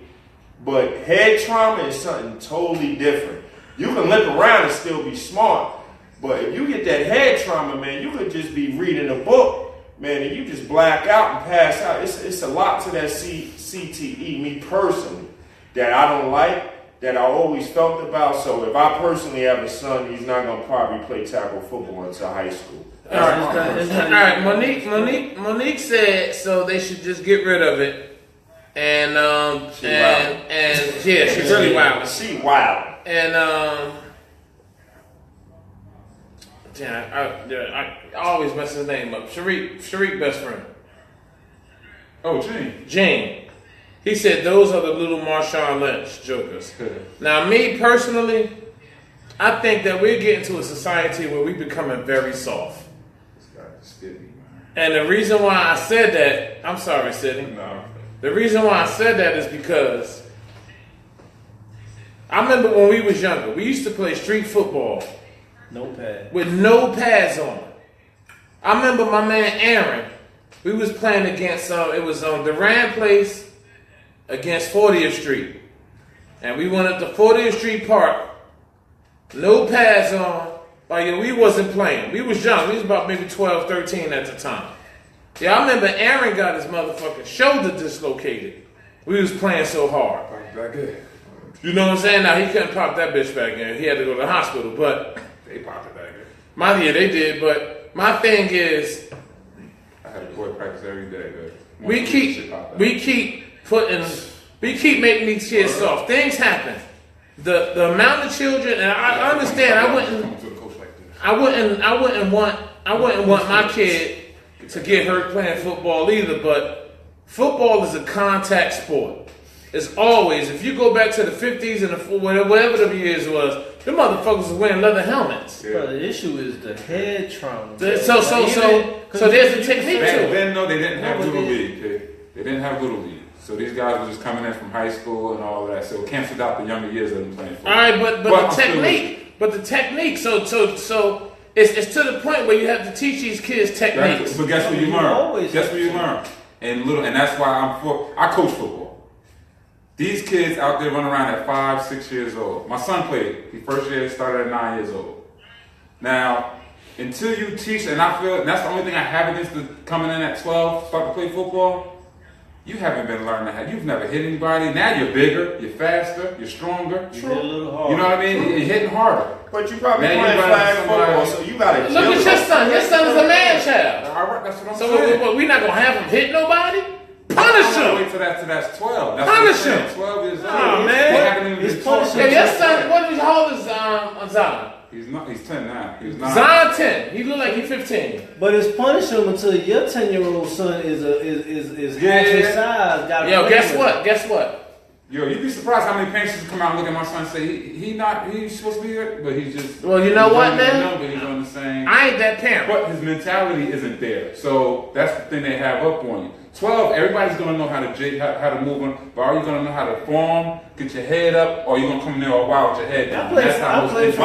but head trauma is something totally different. You can limp around and still be smart, but if you get that head trauma, man, you could just be reading a book, man, and you just black out and pass out. It's a lot to that CTE, me personally, that I don't like, that I always felt about. So if I personally have a son, he's not going to probably play tackle football until high school. All right. Monique said so they should just get rid of it. And yeah, she's really wild. She wild. And I always mess his name up. Sharik best friend. Oh, Gene. He said those are the little Marshawn Lynch jokers. Now, me personally, I think that we're getting to a society where we're becoming very soft. And the reason why I said that, I'm sorry, Sidney. No. The reason why I said that is because I remember when we was younger, we used to play street football No pad. with no pads on. I remember my man Aaron. We was playing against it was on Durant Place against 40th Street, and we went up to 40th Street Park. No pads on. Like, yeah, we wasn't playing. We was young. We was about maybe 12, 13 at the time. Yeah, I remember Aaron got his motherfucking shoulder dislocated. We was playing so hard. Back in. You know what I'm saying? Now, he couldn't pop that bitch back in. He had to go to the hospital. But, They popped it back in. yeah, they did. But my thing is, I had a boy practice every day, but we keep making these kids soft. Things happen. The amount of children, and I understand. I wouldn't want my kid to get hurt playing football either. But football is a contact sport. It's always, if you go back to the 50s and whatever the years was, the motherfuckers was wearing leather helmets. But the issue is the head trauma. So there's a technique to it. Then no, they didn't have Little League. They didn't have Little League. So these guys were just coming in from high school and all of that. So it canceled out the younger years of them playing football. All right, but the technique. So it's to the point where you have to teach these kids techniques. But guess what you learn? Guess what you learn? And that's why I coach football. These kids out there running around at 5, 6 years old. My son played. His first year started at 9 years old. Now, until you teach, and I feel, and that's the only thing I have against the coming in at 12, start to play football. You haven't been learning how. You've never hit anybody. Now you're bigger, you're faster, you're stronger. You hit a little harder. You know what I mean? You're hitting harder. But you probably Man, playing you flag running football, somebody- so you got to Look at your son. Your son is a man child. All right, that's what I'm So saying. we're not gonna have him hit nobody? Punish I'm gonna him. wait till that's 12. That's Punish what I'm saying. him. 12 years old. Nah, man. They haven't even It's been taught punishment. Yeah, yet. your son. How old is Zion? He's 10 now. He's 9. Zion 10. He look like he's 15. But it's punishment until your 10-year-old son is half his size. Got Yo, guess what? Yo, you'd be surprised how many parents just come out and look at my son and say he's supposed to be here, but he's just. Well, you know he's what, younger than man? them, but he's on the same. I ain't that parent. But his mentality isn't there, so that's the thing they have up on you. 12, everybody's gonna know how to move on, but are you gonna know how to form, get your head up, or are you gonna come in there all wild with your head down? I played is-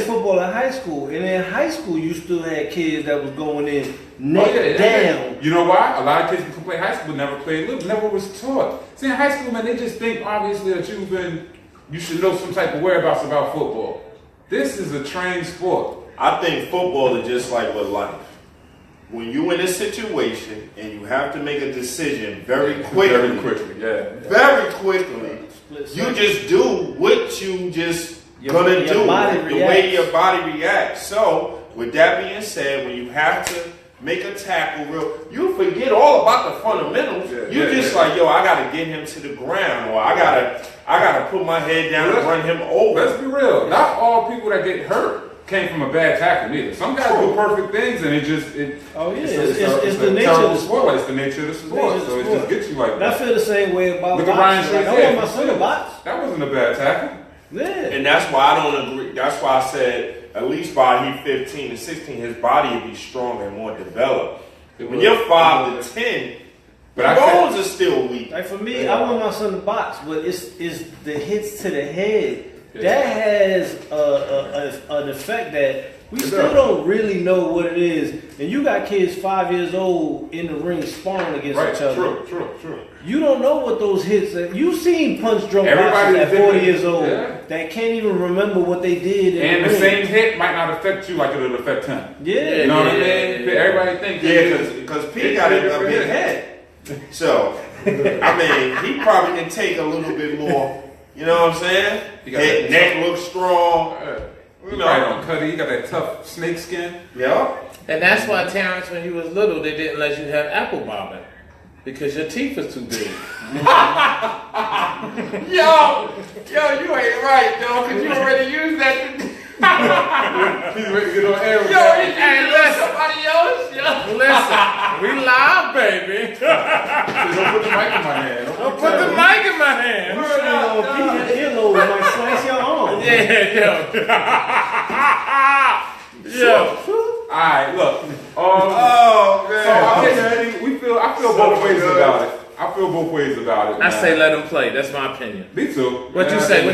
football in high school, and in high school you still had kids that was going in neck yeah. down. You know why? A lot of kids who play high school never played little, never was taught. See, in high school, man, they just think obviously that you should know some type of whereabouts about football. This is a trained sport. I think football is just like with life. When you in a situation and you have to make a decision very quickly, very quickly, you just do what you just gonna do, the way your body reacts. So, with that being said, when you have to make a tackle, you forget all about the fundamentals. Like, yo, I gotta get him to the ground, or I gotta put my head down and run him over. Let's be real. Not all people that get hurt came from a bad tackle either. Some guys do perfect things, and it's the nature of the sport. It's the nature of the sport. So it just gets you like that. I feel the same way about Look at Ryan boxing. Like, I want my son to box. That wasn't a bad tackle. Yeah. And that's why I don't agree. That's why I said at least by he 15 and 16, his body will be stronger and more developed. When you're 5 to 10, but bones are still weak. Like for me, I want my son to box, but it's the hits to the head that has an effect that we still don't really know what it is. And you got kids 5 years old in the ring sparring against each other. True. You don't know what those hits are. You've seen punch drunk boxers at 40 years old that can't even remember what they did. And the same hit might not affect you like it'll affect him. Yeah. You know what I mean? Everybody thinks. Yeah, because P got a big head. So, I mean, he probably can take a little bit more. You know what I'm saying? Head, neck looks strong. You know, don't cut it. You got that tough snake skin. Yeah. And that's why, Terrence, when you was little, they didn't let you have apple bobbing. Because your teeth are too big. Yo, you ain't right, though, because you already used that. He's ready to get on air. Hey, listen. Somebody else? Listen, we live, baby. Don't put the mic in my hand. Don't put the mic in my hand. Earlobe might slice your arm. Yo. Alright, look. Oh, man. So I feel both ways about it. I feel both ways about it. I say let him play. That's my opinion. Me too. What you say?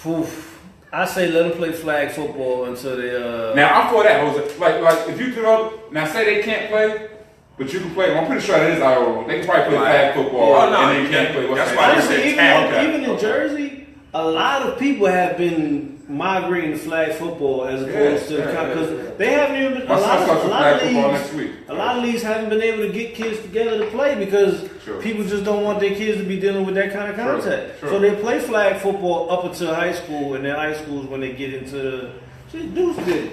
Oof. I say let them play flag football until they. Now I'm for that, Jose. Like if you threw up, now say they can't play, but you can play. I'm pretty sure that is our rule. They can probably play flag football, Oh, no, and they can't play. that's why they Honestly, said even in Jersey, a lot of people have been migrating to flag football as opposed to because they haven't even been. My son starts with flag football leagues, next week. a lot of leagues haven't been able to get kids together to play because Sure. people just don't want their kids to be dealing with that kind of contact. Sure. So they play flag football up until high school, and then high school is when they get into. See, Deuce did it.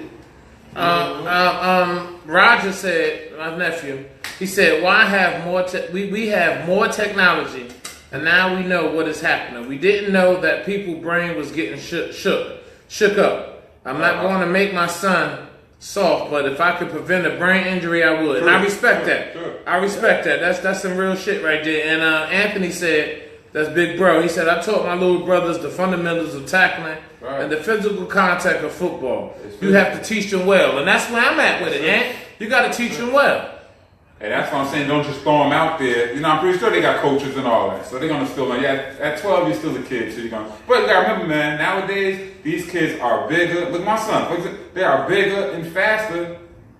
Roger said, my nephew, he said, "Why have more? We have more technology, and now we know what is happening. We didn't know that people's brain was getting shook up. I'm not going to make my son soft, but if I could prevent a brain injury, I would. And I respect that. Sure. I respect that. That's some real shit right there." And Anthony said, "That's big bro." He said, "I taught my little brothers the fundamentals of tackling and the physical contact of football. You have to teach them well." And that's where I'm at with it, Ant. You got to teach them well. And that's what I'm saying. Don't just throw them out there. You know, I'm pretty sure they got coaches and all that, so they're gonna still learn. Yeah, at 12 you're still a kid, so you're gonna. But you gotta remember, man. Nowadays these kids are bigger. Look, my son, for example, they are bigger and faster,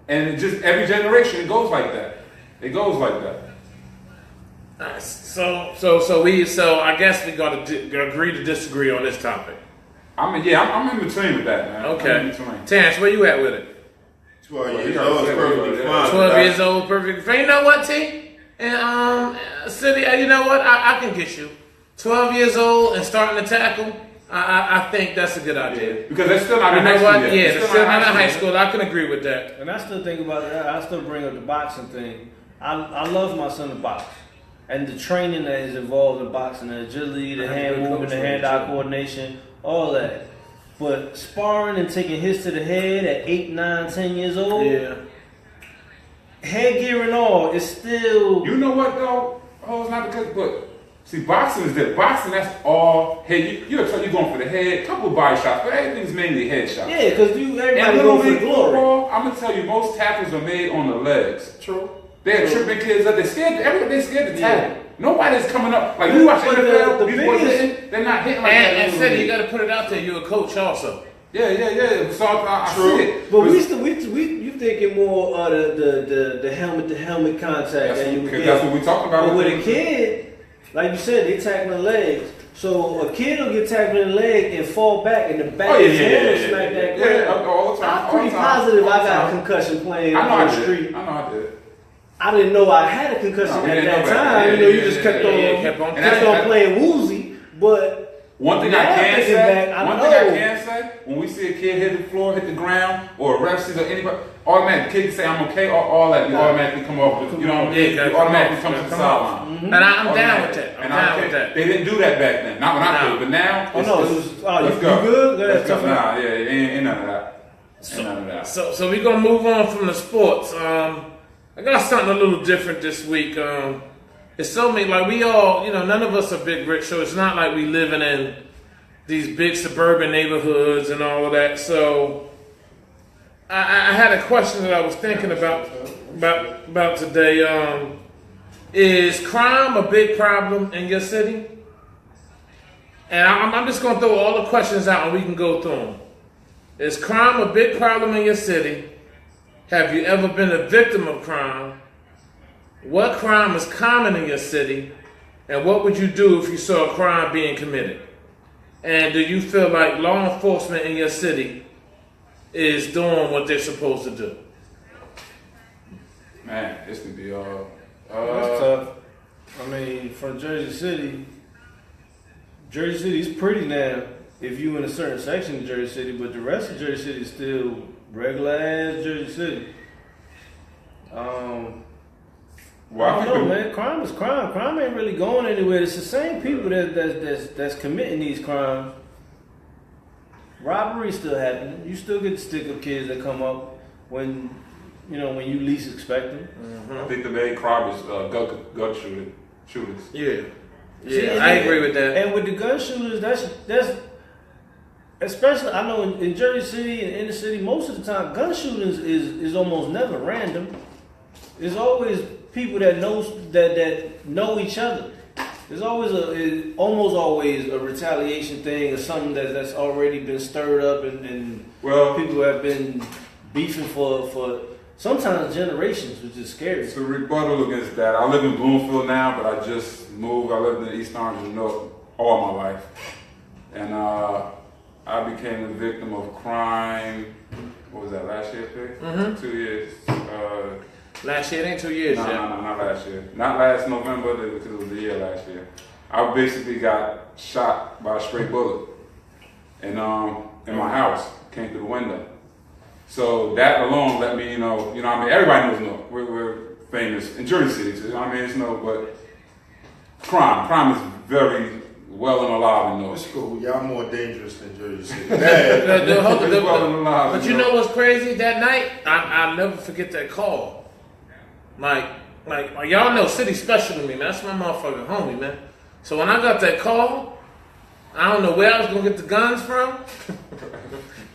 and it just every generation it goes like that. It goes like that. So I guess we got to agree to disagree on this topic. I'm in between with that, man. I'm in Okay, between. Terrence, where you at with it? 12 Well, years you old is gotta perfectly say, fine. 12 years old, perfect. You know what, T? And City, you know what? I can get you. 12 years old and starting to tackle. I think that's a good idea. Because they're still not You in high know school what? yet. Yeah, They're they're still not in high yet. school. I can agree with that. And I still think about that. I still bring up the boxing thing. I love my son to box. And the training that is involved in boxing, the agility, the hand movement, the hand-eye coordination, all that. But sparring and taking hits to the head at 8, 9, 10 years old, headgear and all, is still... You know what though? Oh, it's not because, but see, boxing is that. Boxing, that's all head. You're going for the head, couple body shots, but everything's mainly head shots. Yeah, because everybody And go little for the league glory. football, I'm gonna tell you, most tackles are made on the legs. True. They're tripping kids up. They're scared to tackle. Nobody's coming up like you watch But NFL. the These boys biggest- hitting, they're not hitting like And that. City, you got to put it out there. You're a coach also. Yeah. So I see it. But you thinking more of the helmet to helmet contact that you would get. That's what we talking about. But with a kid, like you said, they tackling legs. So a kid will get tackled in the leg and fall back, and the back of his head will smack that ground. all the time. I'm pretty positive I got a concussion playing I know on I the did. street. I know I did. I didn't know I had a concussion No, we at didn't that know that. time. Yeah, You know, you yeah, just yeah, kept yeah, on yeah, kept on And kept that's- on playing woozy. But One thing now I can thinking say, back, I one know. thing I can say, when we see a kid hit the floor, hit the ground, or a ref sees or anybody, automatically, the kid can say I'm okay, all that, you automatically come off, you know, Yeah, you automatically come to the sideline. And I'm down with that. I'm down with that. They didn't do that back then, not when I No. played, but now. Oh, no, it's- it was- oh, let's you go. good? Go ahead, Let's go. tough it out. Nah, yeah, ain't none of that. Ain't none of that. So we're gonna move on from the sports. I got something a little different this week. It's so many, like we all, none of us are big rich, so it's not like we living in these big suburban neighborhoods and all of that. So I had a question that I was thinking about today. Is crime a big problem in your city? And I'm just gonna throw all the questions out and we can go through them. Is crime a big problem in your city? Have you ever been a victim of crime? What crime is common in your city? And what would you do if you saw a crime being committed? And do you feel like law enforcement in your city is doing what they're supposed to do? Man, this could be That's tough. I mean, for Jersey City is pretty now if you in a certain section of Jersey City, but the rest of Jersey City is still regular ass Jersey City. Well, I don't know, man. Crime is crime. Crime ain't really going anywhere. It's the same people that's committing these crimes. Robbery's still happening. You still get stick-up kids that come up when you least expect them. I think the main crime is gun shooters. Yeah. See, I agree with that. And with the gun shooters, that's especially I know in Jersey City and in the city, most of the time gun shootings is almost never random. It's always people that know each other. There's almost always a retaliation thing or something that's already been stirred up and Well, people have been beefing for sometimes generations, which is scary. it's a rebuttal against that. I live in Bloomfield now, but I just moved. I lived in East Orange and North all my life. And I became the victim of crime. What was that, last year, Pig? Mhm. 2 years. Last year, it ain't 2 years No, yet. no, no, not last year. Not last November, because it was the year last year. I basically got shot by a stray bullet. And in my house, came through the window. So that alone let me, you know what I mean? Everybody knows Newark. We're famous in Jersey City, so, you know what I mean? It's no, but crime is very well and alive in Newark. It's cool. Y'all more dangerous than Jersey City. Hold on, It's well and alive but in you know Newark. what's crazy? That night, I'll never forget that call. Like y'all know City special to me, man. That's my motherfucking homie, man. So when I got that call, I don't know where I was gonna get the guns from,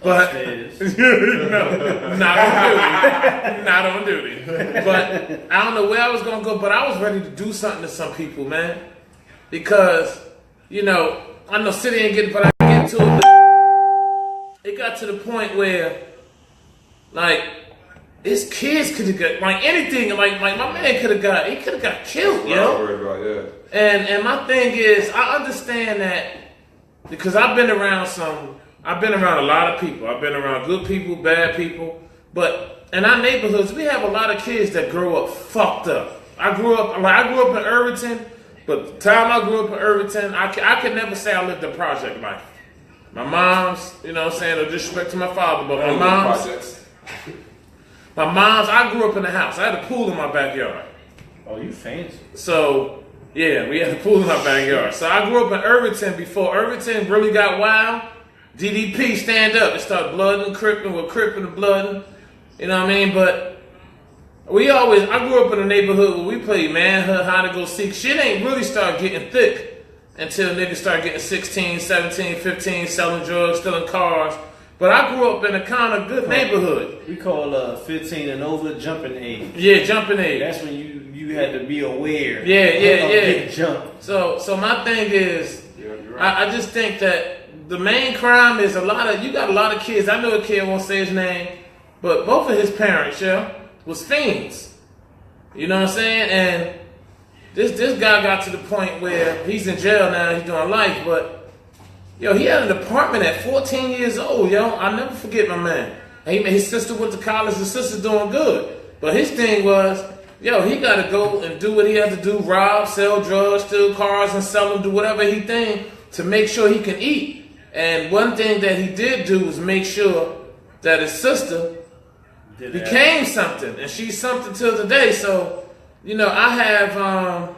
but Upstairs. no, not on duty. But I don't know where I was gonna go, but I was ready to do something to some people, man, because I know City ain't getting, but I get to it. It got to the point where, like, his kids could have got, like, anything, like my man could have got killed, That's what I yo. worried about, yeah. And my thing is, I understand that because I've been around a lot of people. I've been around good people, bad people, but in our neighborhoods, we have a lot of kids that grow up fucked up. I grew up in Irvington, but the time I grew up in Irvington, I could never say I lived a project life. My mom's, no disrespect to my father, but my mom's, I grew up in the house. I had a pool in my backyard. Oh, you fancy. So, yeah, we had a pool in our backyard. So I grew up in Irvington before Irvington really got wild. DDP, stand up. It started blooding, cripping, we're cripping and blooding. You know what I mean? But I grew up in a neighborhood where we played manhood, hide and go seek. Shit ain't really start getting thick until niggas start getting 16, 17, 15, selling drugs, stealing cars. But I grew up in a kind of good neighborhood. We call 15 and over jumping age. Yeah, jumping age. That's when you had to be aware. Yeah. of getting jumped. So my thing is, Yeah, you're right. I just think that the main crime is you got a lot of kids. I know a kid, I won't say his name, but both of his parents, was fiends. You know what I'm saying? And this guy got to the point where he's in jail now, he's doing life, but he had an apartment at 14 years old, I'll never forget my man. His sister went to college, his sister's doing good. But his thing was, he got to go and do what he has to do, rob, sell drugs, steal cars, and sell them, do whatever he think to make sure he can eat. And one thing that he did do was make sure that his sister became something, and she's something till today. So, I have,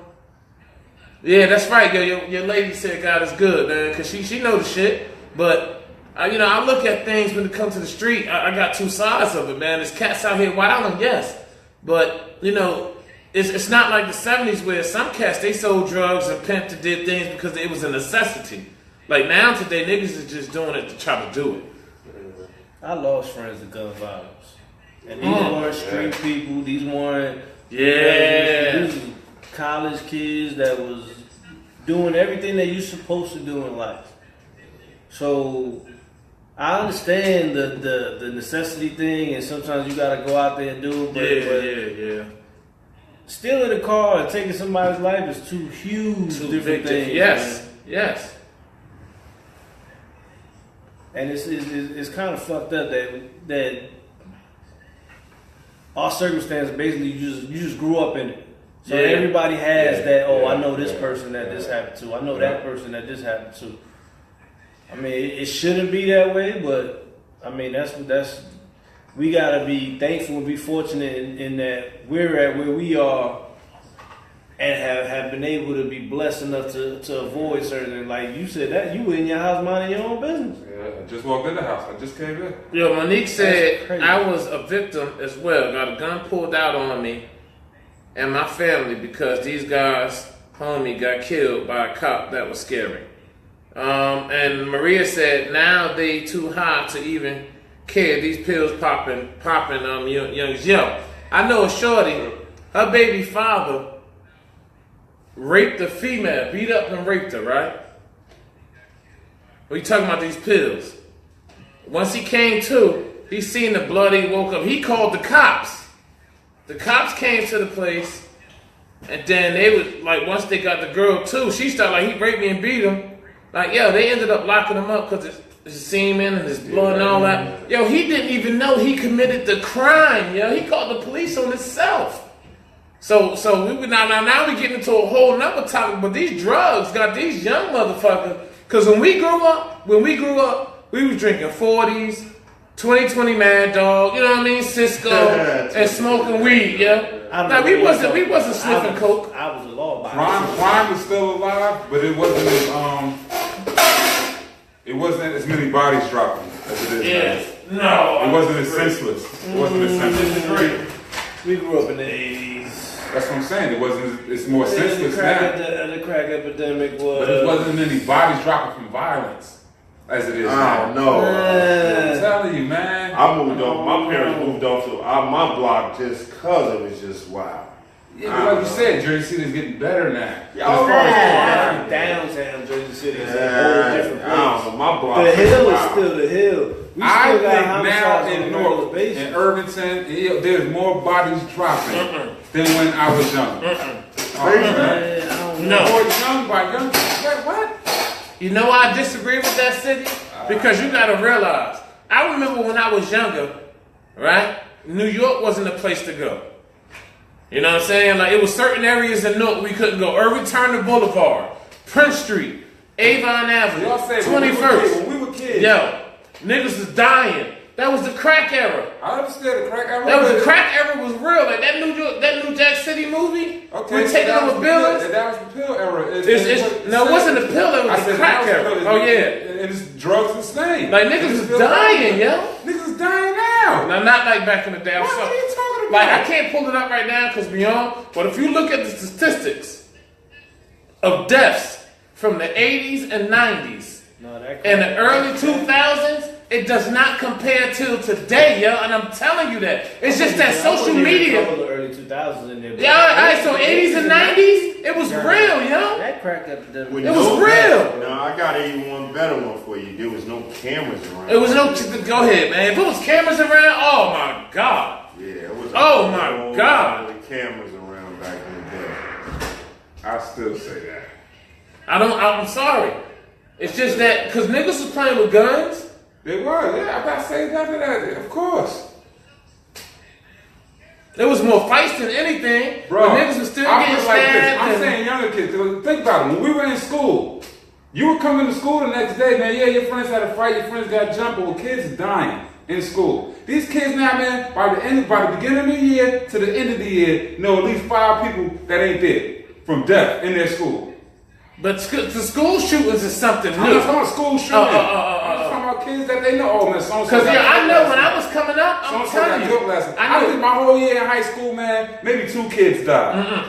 yeah, that's right, your lady said God is good, man, because she know the shit. But, I look at things when it comes to the street, I got two sides of it, man. There's cats out here wilding, yes. But, it's not like the 70s where some cats, they sold drugs and pimped and did things because it was a necessity. Like now today, niggas is just doing it to try to do it. I lost friends to gun violence. And these weren't street people, these weren't these were college kids that was doing everything that you're supposed to do in life. So I understand the necessity thing, and sometimes you gotta go out there and do it. But Yeah. stealing a car and taking somebody's life is two huge different things. Yes. And it's kind of fucked up that our circumstance basically you just grew up in it. So Yeah. everybody has that. Oh, I know this Yeah. person that this happened to. I know that person that this happened to. I mean, it shouldn't be that way, but I mean that's we gotta be thankful and be fortunate in that we're at where we are and have been able to be blessed enough to avoid certain, like you said, that you were in your house minding your own business. Yeah, I just walked in the house. I just came in. Yo, Monique That's said crazy. I was a victim as well. Got a gun pulled out on me and my family because these guys, homie, got killed by a cop. That was scary. And Maria said now they too high to even care. These pills popping youngs. Yo, I know a shorty, her baby father raped a female, beat up and raped her, right? We talking about these pills. Once he came to, he seen the blood, he woke up. He called the cops. The cops came to the place, and then they was like, once they got the girl too, she started like, he raped me and beat him. Like, yo, they ended up locking him up because his semen and his blood and all that. Yo, he didn't even know he committed the crime, yo. He called the police on himself. So we now we getting into a whole nother topic, but these drugs got these young motherfuckers. Because when we grew up, we was drinking 40s, 2020 Mad Dog, you know what I mean, Cisco, and smoking weed, yeah. Now we wasn't sniffing coke. I was a law abiding. Crime was still alive, but it wasn't as many bodies dropping as it is now. No. It wasn't as senseless. It wasn't as senseless. We grew up in the 80s. That's what I'm saying. It wasn't. It's more senseless The now. crack epidemic was. But it wasn't many bodies dropping from violence as it is I don't now. know. I'm telling you, man. I moved off. My parents moved off to my block just cause it was just wild. Yeah, but like you said, Jersey City is getting better now. Yeah, As far as Downtown Jersey City is a whole different I don't place. know. My block. The hill is wild. still the hill. We still I got think now homicides on in a regular North, basis. in Irvington, there's more bodies dropping than when I was young. Oh, man. I don't No. know. More young by young. Wait, what? You know why I disagree with that city? Because you gotta realize, I remember when I was younger, right? New York wasn't a place to go. You know what I'm saying? Like, it was certain areas in Newark we couldn't go. Irving Turner Boulevard, Prince Street, Avon Avenue, Y'all say 21st. when we were kids. Yo, niggas was dying. That was the crack era. I understand the crack. The crack era was real. Like that New Jack City movie. Okay, We taking that over was buildings. That was the pill era. No, it wasn't the pill. It was the crack era. Oh yeah. And it's drugs the same. Like niggas was dying, yo. Niggas dying now. Now, not like back in the day. I'm What sorry. are you talking about? Like, I can't pull it up right now because beyond. But if you look at the statistics of deaths from the 80s and 90s No, that and the early 2000s, it does not compare till today, yo. And I'm telling you that. It's just that social media. The early 2000s in there. Yeah, all right, so 80s and 90s, it was real, yo. That crack epidemic. With It was real. No, I got even one better one for you. There was no cameras around. It was no. Go ahead, man. If it was cameras around, oh my God. Yeah, it was. Oh, my God. The cameras around back in the day. I still say that. I'm sorry. It's just that, because niggas was playing with guns. They were, yeah. I'm not saying nothing of that. Of course. There was more fights than anything. Bro, but niggas was still I getting feel like this. stabbed. I'm and- saying younger kids. Think about it. When we were in school, you were coming to school the next day, man. Yeah, your friends had a fight, your friends got jumped, but kids dying in school. These kids now, man, by the beginning of the year to the end of the year, know at least 5 people that ain't dead from death in their school. But the school shootings is something I'm not talking new. about school shooting. I'm just talking about kids that they know. Oh, man, so-and-so Because got I killed know last when night. I was coming up, I'm So-and-so telling got you. killed last night. I I knew. think my whole year in high school, man, maybe 2 kids died.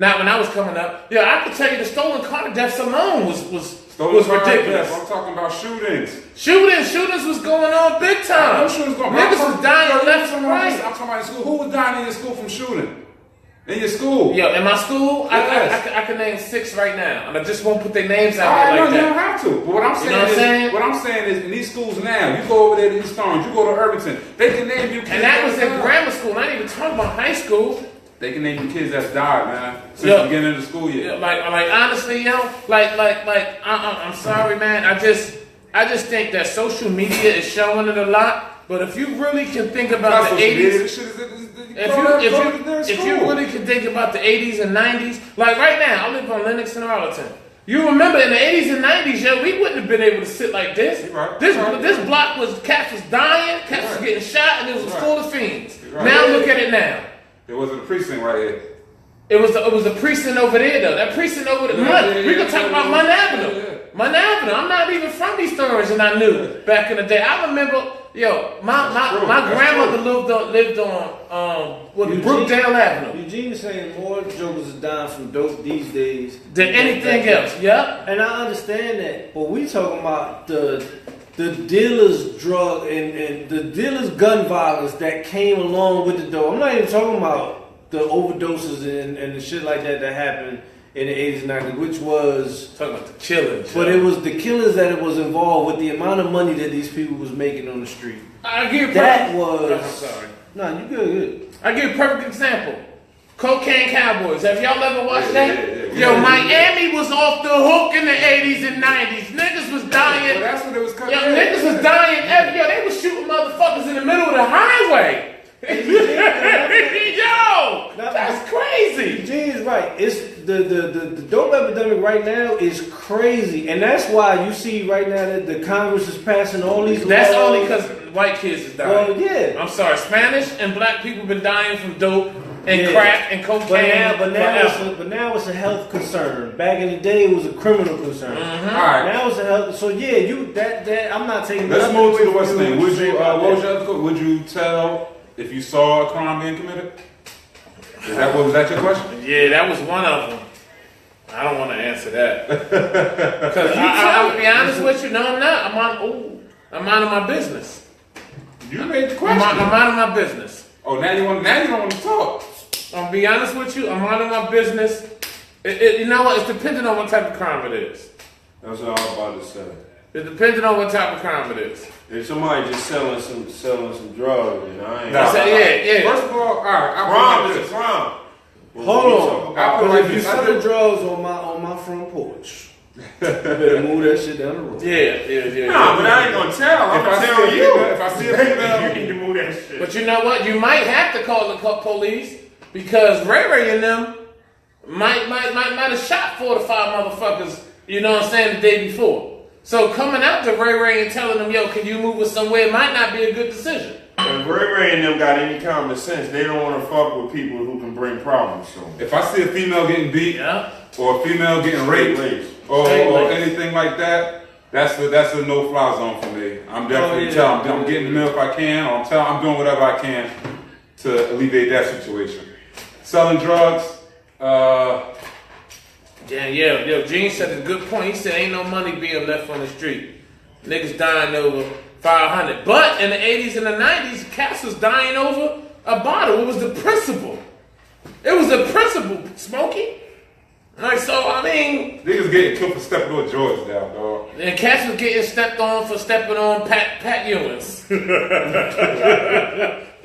Now, when I was coming up, yeah, I could tell you the stolen car deaths alone was Stolen car ridiculous. deaths. I'm talking about shootings. Shootings was going on big time. No shootings going. Niggas was dying left and I'm right. talking about in school. Who was dying in your school from shooting? In your school? Yo, in my school, Yes. I can name 6 right now, and I just won't put their names out I there know like you don't that. have to. But what I'm saying know what I'm saying? is, what I'm saying is, in these schools now, you go over there to East Orange, you go to Irvington, they can name you kids. And that was in died. grammar school. I ain't even talking about high school. They can name you kids that's died, man, since Yeah. the beginning of the school year. Yeah, like honestly, yo, I'm sorry, man. I just think that social media is showing it a lot. But if you really can think about That's the what you did. 80s, This shit is if you really can think about the 80s and 90s, like right now, I live on Lenox and Arlington. You remember in the 80s and 90s, yo, we wouldn't have been able to sit like this. Right. This block was, cats was dying, cats was Right. getting shot, and it was Right. full of fiends. Right. Now look at it now. There wasn't a precinct right here. It was the precinct over there though. That precinct over there. We could talk about Munn Avenue. Yeah. Munn Avenue. I'm not even from East Orange, and I knew back in the day. I remember, yo, my true. my That's grandmother true. lived on Brookdale Avenue Eugene is saying more jokers is dying from dope these days than anything else. Yeah. And I understand that, but we talking about the dealers' drug and the dealers' gun violence that came along with the dope. I'm not even talking about the overdoses and the shit like that happened in the 80s and 90s, which was Talking about the killings. but it was the killers that it was involved with the amount of money that these people was making on the street. I give you That I'm was sorry. No, you good. I give you a perfect example. Cocaine Cowboys. Have y'all ever watched that? Yeah. Yo, Miami was off the hook in the 80s and 90s. Niggas was dying. Well, that's what it was Yo, coming. niggas was dying every yo. They was shooting motherfuckers in the middle of the highway. Yo, that's crazy. Eugene is right. It's the dope epidemic right now is crazy, and that's why you see right now that the Congress is passing all these That's laws. only because white kids is dying. Well, yeah. I'm sorry, Spanish and black people been dying from dope and Yeah. crack and cocaine. But now it's a health concern. Back in the day, it was a criminal concern. All right. Now it's a health. So yeah, that I'm not taking. Let's nothing move to away the West from you thing. what Would you you, say about what was that. your other quote? Would you tell if you saw a crime being committed? Was that your question? Yeah, that was one of them. I don't want to answer that because I'll be honest with you. No, I'm not. I'm minding my business. You made the I'm question. minding my business. Oh, now you don't want to talk. I'll be honest with you. I'm minding my business. You know what? It's depending on what type of crime it is. That's what I was about to say. It's depending on what type of crime it is. If somebody just selling some drugs, and I ain't. Nah. Yeah. First of all right. Crime is a crime. Hold on. I put But like if you this. I selling did- drugs on my front porch, you better move that shit down the road. Yeah. Nah, but I ain't gonna tell. I'm If gonna I tell see you. if I see a female, You need to move that shit. But you know what? You might have to call the police because Ray and them might have shot 4 to 5 motherfuckers. You know what I'm saying? The day before. So coming out to Ray and telling them, "Yo, can you move us somewhere?" might not be a good decision. If Ray and them got any common sense, they don't want to fuck with people who can bring problems to them. if I see a female getting beat Yeah. or a female getting raped or anything like that, that's a no-fly zone for me. I'm definitely telling. I'm getting the meal if I can. I'm doing whatever I can to alleviate that situation. Selling drugs. Yeah. Yo, Gene said a good point. He said ain't no money being left on the street. Niggas dying over 500. But in the 80s and the 90s, cats was dying over a bottle. It was the principle. It was the principle, Smokey. Like, so, I mean, Niggas getting killed for stepping on George now, dog. and cats was getting stepped on for stepping on Pat Ewins.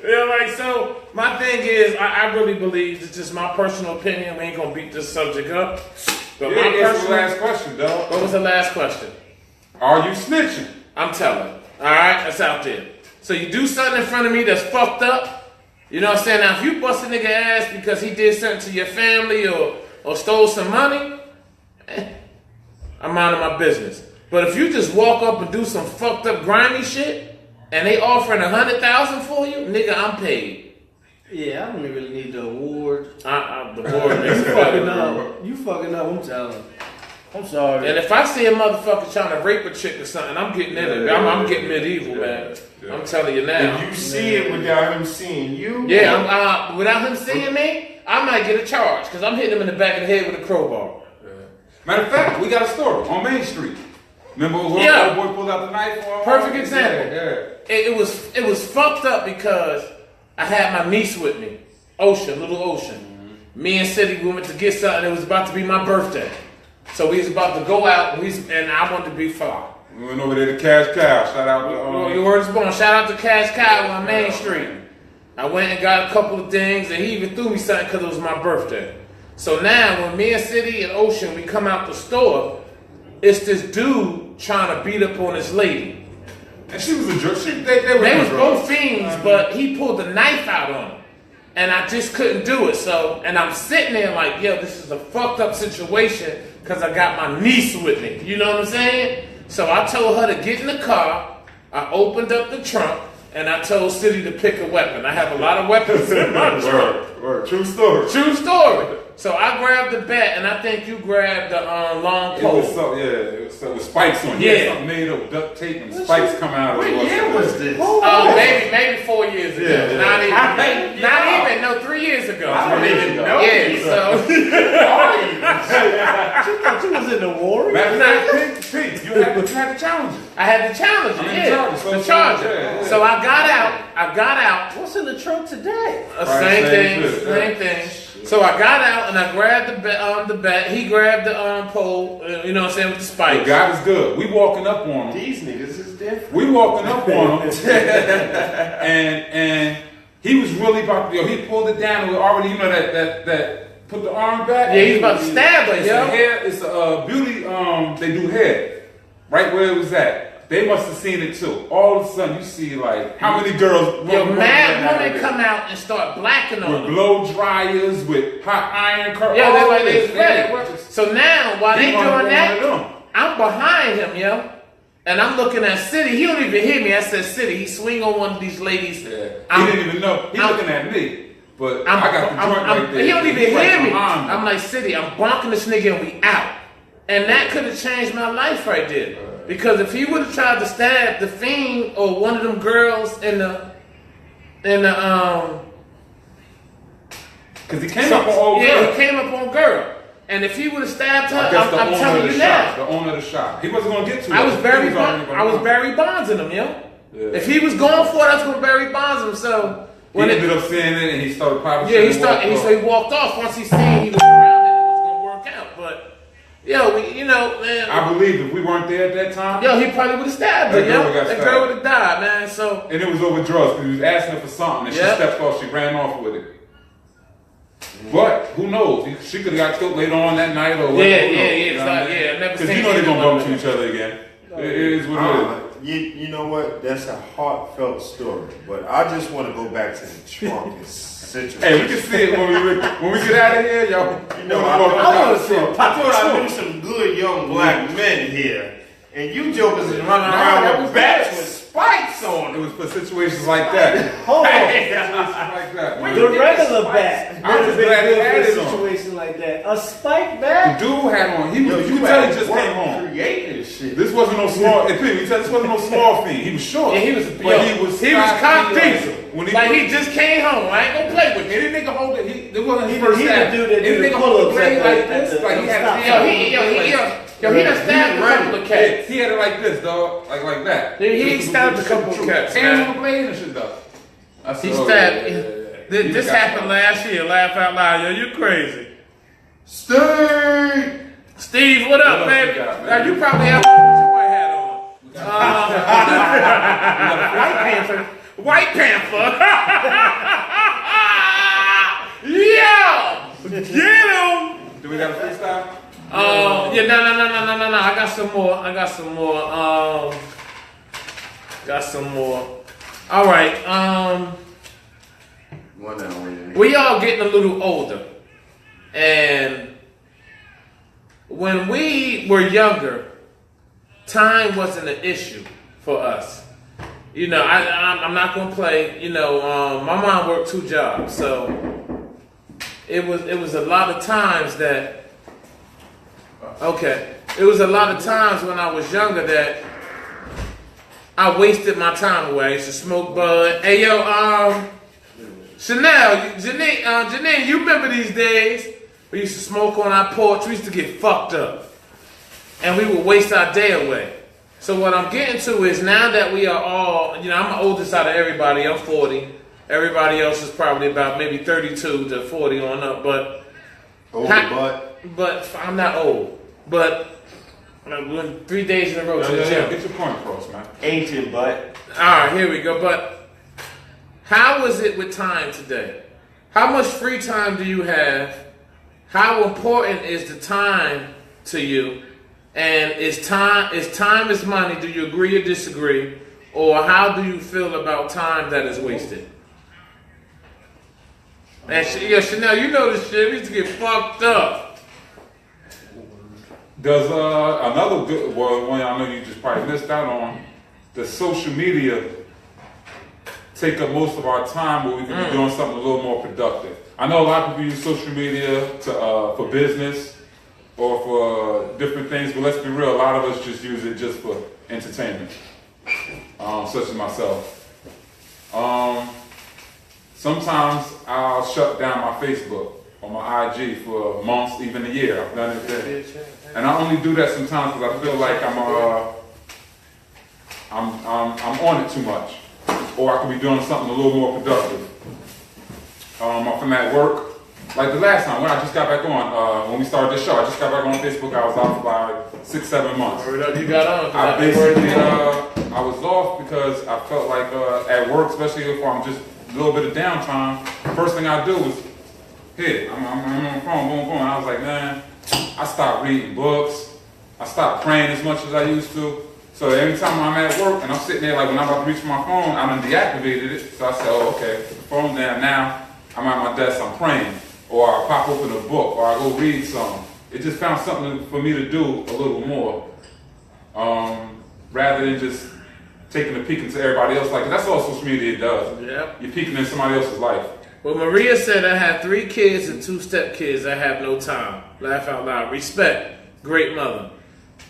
Yeah, like, so, my thing is, I really believe, it's just my personal opinion, we ain't gonna beat this subject up. But Yeah, my answer the personal, last question, dog. what was the last question? Are you snitching? I'm telling. Alright, that's out there. So you do something in front of me that's fucked up, you know what I'm saying? Now if you bust a nigga ass because he did something to your family or stole some money, I'm minding my business. But if you just walk up and do some fucked up grimy shit, and they offering $100,000 for you, nigga, I'm paid. Yeah, I don't really need the award. The board makes You it fucking better. up. You fucking up. I'm telling you. I'm sorry. And if I see a motherfucker trying to rape a chick or something, I'm getting in it. I'm getting medieval, man. Yeah. I'm telling you now. If you see it without him seeing you, Yeah, without him seeing me, I might get a charge because I'm hitting him in the back of the head with a crowbar. Matter of fact, we got a story on Main Street. Remember when Yeah. the boy pulled out the knife for him? Perfect example. Yeah. It was fucked up because I had my niece with me, Ocean, little Ocean. Me and City, we went to get something. It was about to be my birthday, so we was about to go out, and I wanted to be fly. We went over there to Cash Cow. Shout out to Your word is born. Shout out to Cash Cow on Main Street. I went and got a couple of things, and he even threw me something because it was my birthday. So now, when me and City and Ocean, we come out the store, it's this dude trying to beat up on this lady. And she was a jerk. They They was drugs. both fiends, but he pulled the knife out on him. And I just couldn't do it. So, and I'm sitting there like, yo, this is a fucked up situation because I got my niece with me. You know what I'm saying? So I told her to get in the car. I opened up the trunk and I told City to pick a weapon. I have a lot of weapons in my trunk. Word. True story. True story. So I grabbed the bat and I think you grabbed the long It pole. was so, yeah, it was so, with spikes on it. Yeah. Yeah. Something made up with duct tape and spikes coming out of it. What year was this? Oh, maybe 4 years ago. Yeah. Not even, no, 3 years ago. I don't even know. Yeah, so. She thought you was in the war. Matter of fact, Pete, You had to challenge it. I had the Challenger, I mean, yeah, the the Charger. Charger. Yeah. So I got out. What's in the trunk today? Same thing, shit, same thing. So I got out and I grabbed the bat. He grabbed the pole. You know what I'm saying, with the But spikes. God is good. We walking up on him. These niggas is different. We walking up on him, and he was really about to. He pulled it down. And we already, that put the arm back. Yeah, he's about to stab her, It's yo. a hair. It's a beauty. They do hair, right where it was at. They must have seen it too. All of a sudden, you see like how many girls? Yo, run mad out of women there come out and start blacking on with them. blow dryers, with hot iron curtains. Yeah, they're like they ready. So now while they He doing gonna go that, one of them. I'm behind him, yo. And I'm looking at City. He don't even hear me. I said City. He swing on one of these ladies. Yeah. He I'm- didn't even know. He's I'm- looking at me. But I'm, I got the joint right there. He don't even He's right hear me. behind I'm like, City, I'm bonking this nigga and we out. And that could have changed my life right there. Because if he would have tried to stab the Fiend or one of them girls in the Because he came up on old yeah, girl. he came up on girl. And if he would have stabbed her, I guess the I'm owner telling of you the now. shop. The owner of the shop. He wasn't gonna get to it. I was He Barry already I was gonna- Barry Bonds in him, yo. Yeah. If he was going for it, I was going to Barry Bonds him. So He ended up seeing it and he started popping. yeah, he walked off once he seen he was around and it was going to work out. But yo, man. I believe if we weren't there at that time, Yo, he probably would have stabbed her, That girl yo. got That stabbed. girl would have died, man. So and it was over drugs because he was asking her for something and Yeah. she stepped off. She ran off with it. But who knows? She could have got killed later on that night or whatever. yeah. I've never Because seen you know they're gonna anyone bump like into each other again. It is what it is. You know what? That's a heartfelt story. But I just want to go back to the trunk situation. Hey, we can see it when we get out of here, y'all. You know, I I wanna see a thought I knew some good young black men here, and you jokers is running that around was with bats bad. with spikes on It them. was for situations like that. Hold on. Situations like that. When The you get regular spikes, bat I would was have been glad he good had for a it on. situation like that. A spike The bat? dude had on. He was. Yo, You could tell he at just work came home. creating shit. This wasn't no small. This wasn't no small thing. He was short. yeah, he was But he was cock like, diesel. when Like he just came home. I ain't gonna play with you. Any nigga hold it. It wasn't his He first the stab. dude that Any do the nigga hold pull-ups the blade at like the- this, at the- like he had. stop. Yo, he done stabbed a couple of cats. He had it like this, dog, like that. He stabbed a couple of cats, Hands man. on the blade and shit, though. I said, He oh, stabbed. yeah, yeah, yeah. This He got happened some. last year. Laugh out loud, yo. You crazy. Steve! Steve, what up, What else baby? you got, man? Now you probably have your white hat on. White Panther. White Panther. Yo, get him. Do we got a freestyle? Yeah, no. I got some more. All right. One hour. We all getting a little older, and when we were younger, time wasn't an issue for us. You know, I'm not gonna play. You know, my mom worked 2 jobs, so it was a lot of times that. Okay, it was a lot of times when I was younger that I wasted my time away. I used to smoke bud. Hey yo, Chanel, Janine, you remember these days? We used to smoke on our porch. We used to get fucked up, and we would waste our day away. So what I'm getting to is now that we are all, I'm the oldest out of everybody. I'm 40. Everybody else is probably about maybe 32 to 40 on up. But but I'm not old. But we went 3 days in a row to the gym. Get your point across, man. Ancient butt. All right, here we go. But how is it with time today? How much free time do you have? How important is the time to you? And is time is money? Do you agree or disagree? Or how do you feel about time that is wasted? And Chanel, you know this shit. We used to get fucked up. Does another good one I know you just probably missed out on? Does social media take up most of our time where we can be doing something a little more productive? I know a lot of people use social media to for business or for different things, but let's be real, a lot of us just use it just for entertainment, such as myself. Sometimes I'll shut down my Facebook on my IG for months, even a year. I've done it there. And I only do that sometimes because I feel like I'm on it too much, or I could be doing something a little more productive. I'm at work. Like the last time when I just got back on, when we started this show, I just got back on Facebook. I was out for like 6-7 months. You got on. I basically, I was off because I felt like at work, especially if I'm just a little bit of downtime, first thing I do is hit. I'm on the phone, boom, boom. And I was like, man, I stopped reading books. I stopped praying as much as I used to. So every time I'm at work and I'm sitting there, like when I'm about to reach for my phone, I done deactivated it. So I said, oh, okay, the phone's down now. I'm at my desk, I'm praying. Or I pop open a book, or I go read something. It just found something for me to do a little more. Rather than just taking a peek into everybody else. Like, that's all social media does. Yep. You're peeking in somebody else's life. Well, Maria said I had 3 kids and 2 stepkids. I have no time. Laugh out loud. Respect. Great mother.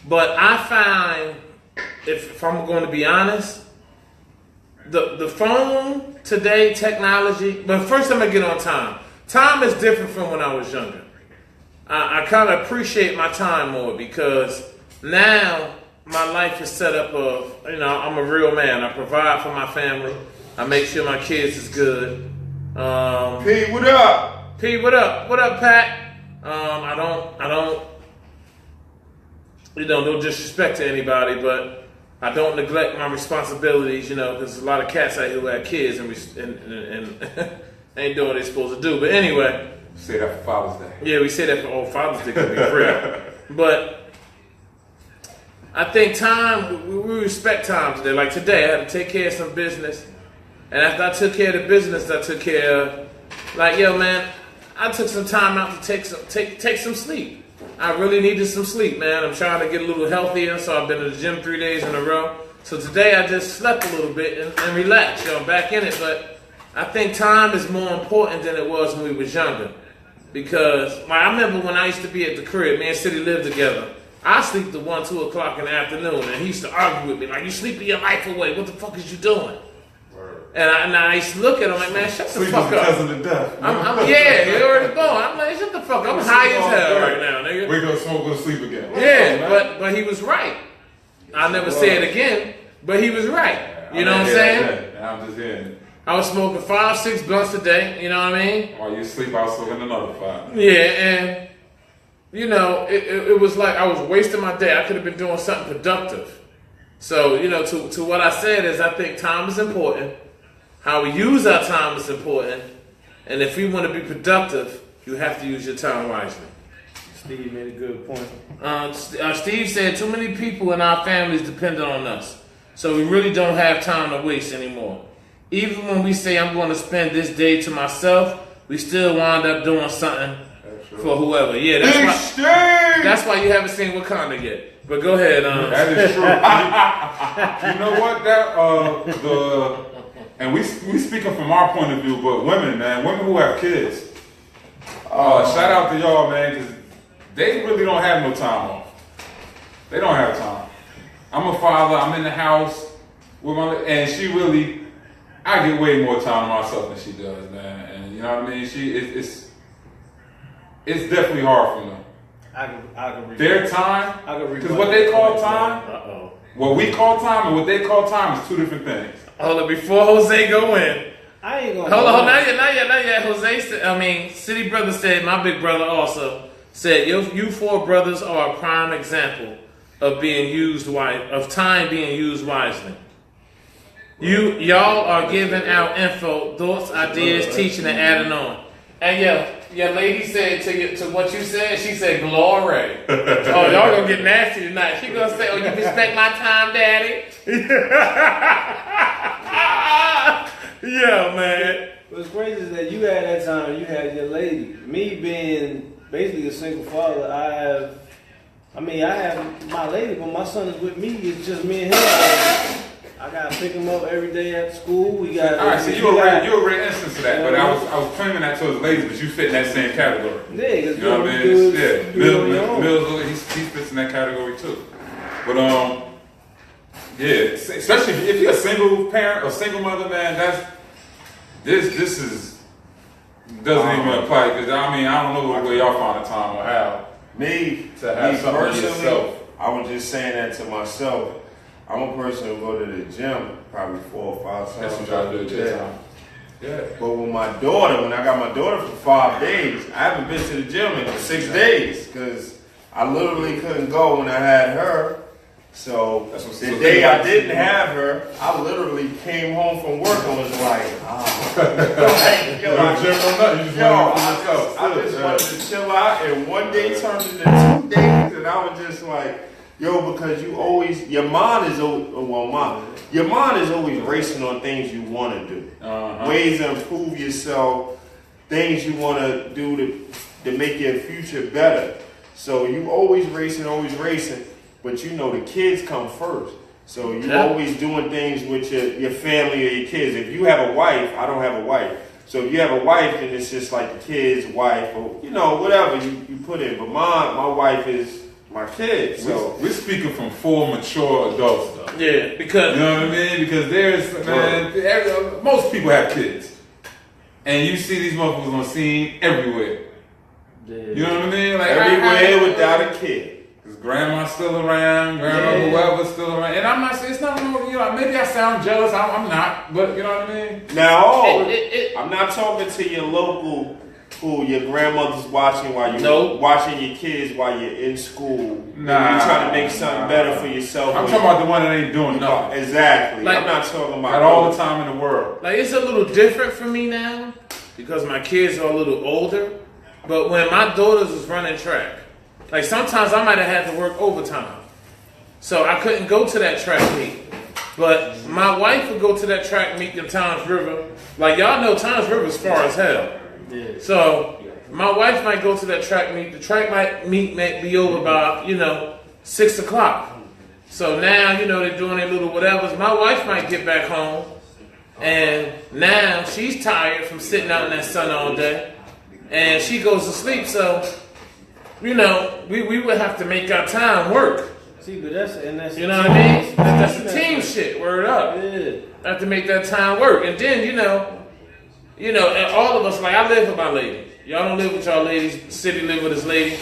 But I find, if I'm going to be honest, the phone today, technology, but first I'm going to get on time. Time is different from when I was younger. I kind of appreciate my time more because now my life is set up of, I'm a real man. I provide for my family. I make sure my kids is good. P, what up? P, what up? What up, Pat? I don't, no disrespect to anybody, but I don't neglect my responsibilities, because there's a lot of cats out here who have kids and ain't doing what they're supposed to do. But anyway. Say that for Father's Day. Yeah, we say that for Father's Day because we're free. But I think time, we respect time today. Like today, I had to take care of some business. And after I took care of the business, I took care of, like, yo, man, I took some time out to take some sleep. I really needed some sleep, man. I'm trying to get a little healthier, so I've been to the gym 3 days in a row. So today I just slept a little bit and relaxed. I'm back in it, but I think time is more important than it was when we was younger. Because I remember when I used to be at the crib, me and City lived together. I sleep to 1, 2 o'clock in the afternoon, and he used to argue with me, like, you sleeping your life away. What the fuck is you doing? And I used to look at him like, man, shut the fuck up. Cousin to death. Yeah, you already going. I'm like, shut the fuck up. I'm high as hell right now, nigga. Wake up, smoke, go to sleep again. Yeah, but he was right. I'll never say it again, but he was right. You know what I'm saying? I'm just hearing. I was smoking 5, 6 blunts a day, you know what I mean? While you sleep, I was smoking another 5. Yeah, and, it was like I was wasting my day. I could have been doing something productive. So, to what I said is I think time is important. How we use our time is important. And if we want to be productive, you have to use your time wisely. Steve made a good point. Steve said too many people in our families depend on us. So we really don't have time to waste anymore. Even when we say I'm going to spend this day to myself, we still wind up doing something for whoever. Yeah, that's why you haven't seen Wakanda yet. But go ahead. That is true. You know what? And we speaking from our point of view, but women who have kids, shout out to y'all, man, because they really don't have no time off. They don't have time. I'm a father. I'm in the house with and she really. I get way more time to myself than she does, man. And you know what I mean? It's definitely hard for them. I can their time, because what they call time, what we call time and what they call time is 2 different things. Hold on, before Jose go in. I ain't gonna Hold on, not yet. Jose said, City Brother said, my big brother also said, you 4 brothers are a prime example of time being used wisely. Y'all are giving out info, thoughts, ideas, teaching, and adding on. And your lady said to what you said, she said, glory. Oh, y'all gonna get nasty tonight. She gonna say, oh, you respect my time, daddy? Yeah, man. What's crazy is that you had that time and you had your lady. Me being basically a single father, I have my lady, but my son is with me. It's just me and him. I gotta pick him up every day at school. We got. All right, so you're a rare instance of that, but I was claiming that towards the ladies, but you fit in that same category. Yeah, because you know what I mean? Mills, he fits in that category too. But especially if you're a single parent or single mother, man, this doesn't even apply because I mean I don't know where y'all find the time or how Me, to have me something personally, yourself. I was just saying that to myself. I'm a person who go to the gym probably 4 or 5 times. That's what y'all do at your Yeah. time. Yeah. But with my daughter, when I got my daughter for 5 days, I haven't been to the gym in 6 days because I literally couldn't go when I had her. So That's what- the so day they I like- didn't have her, I literally came home from work and was like, like, yo, No gym or nothing. You just Yo, want to I just wanted to chill out, and one day turned into 2 days, and I was just like, yo, because you always, your mind is always racing on things you want to do, ways to improve yourself, things you want to do to make your future better. So you always racing, but you know the kids come first. So you always doing things with your family or your kids. If you have a wife, I don't have a wife. So if you have a wife, then it's just like the kid's wife or, whatever you put in. But my wife is my kid. So we're speaking from 4 mature adults though. Yeah, because You know what I mean? Because most people have kids. And you see these motherfuckers on scene everywhere. You know what I mean? Like everywhere without a kid. Because grandma's still around, whoever's still around. And I'm not saying it's not wrong, maybe I sound jealous, I'm not, but you know what I mean? Now, I'm not talking to your local who your grandmother's watching while you're watching your kids while you're in school. Nah. You're trying to make something better for yourself. I'm talking about the one that ain't doing nothing. Exactly. Like, I'm not talking about Got all the time in the world. like it's a little different for me now because my kids are a little older. But when my daughters was running track, like sometimes I might have had to work overtime, so I couldn't go to that track meet. But my wife would go to that track meet in Tom's River. Like y'all know, Tom's River is far as hell. Yeah. So my wife might go to that track meet. The track meet might be over by 6 o'clock. So now they're doing their little whatevers. My wife might get back home, and now she's tired from sitting out in that sun all day, and she goes to sleep. So we would have to make our time work. See, but that's You know what I mean? That's the team shit. Word up. Yeah. Have to make that time work, and then and all of us, like I live with my lady. Y'all don't live with y'all ladies. The city live with his lady.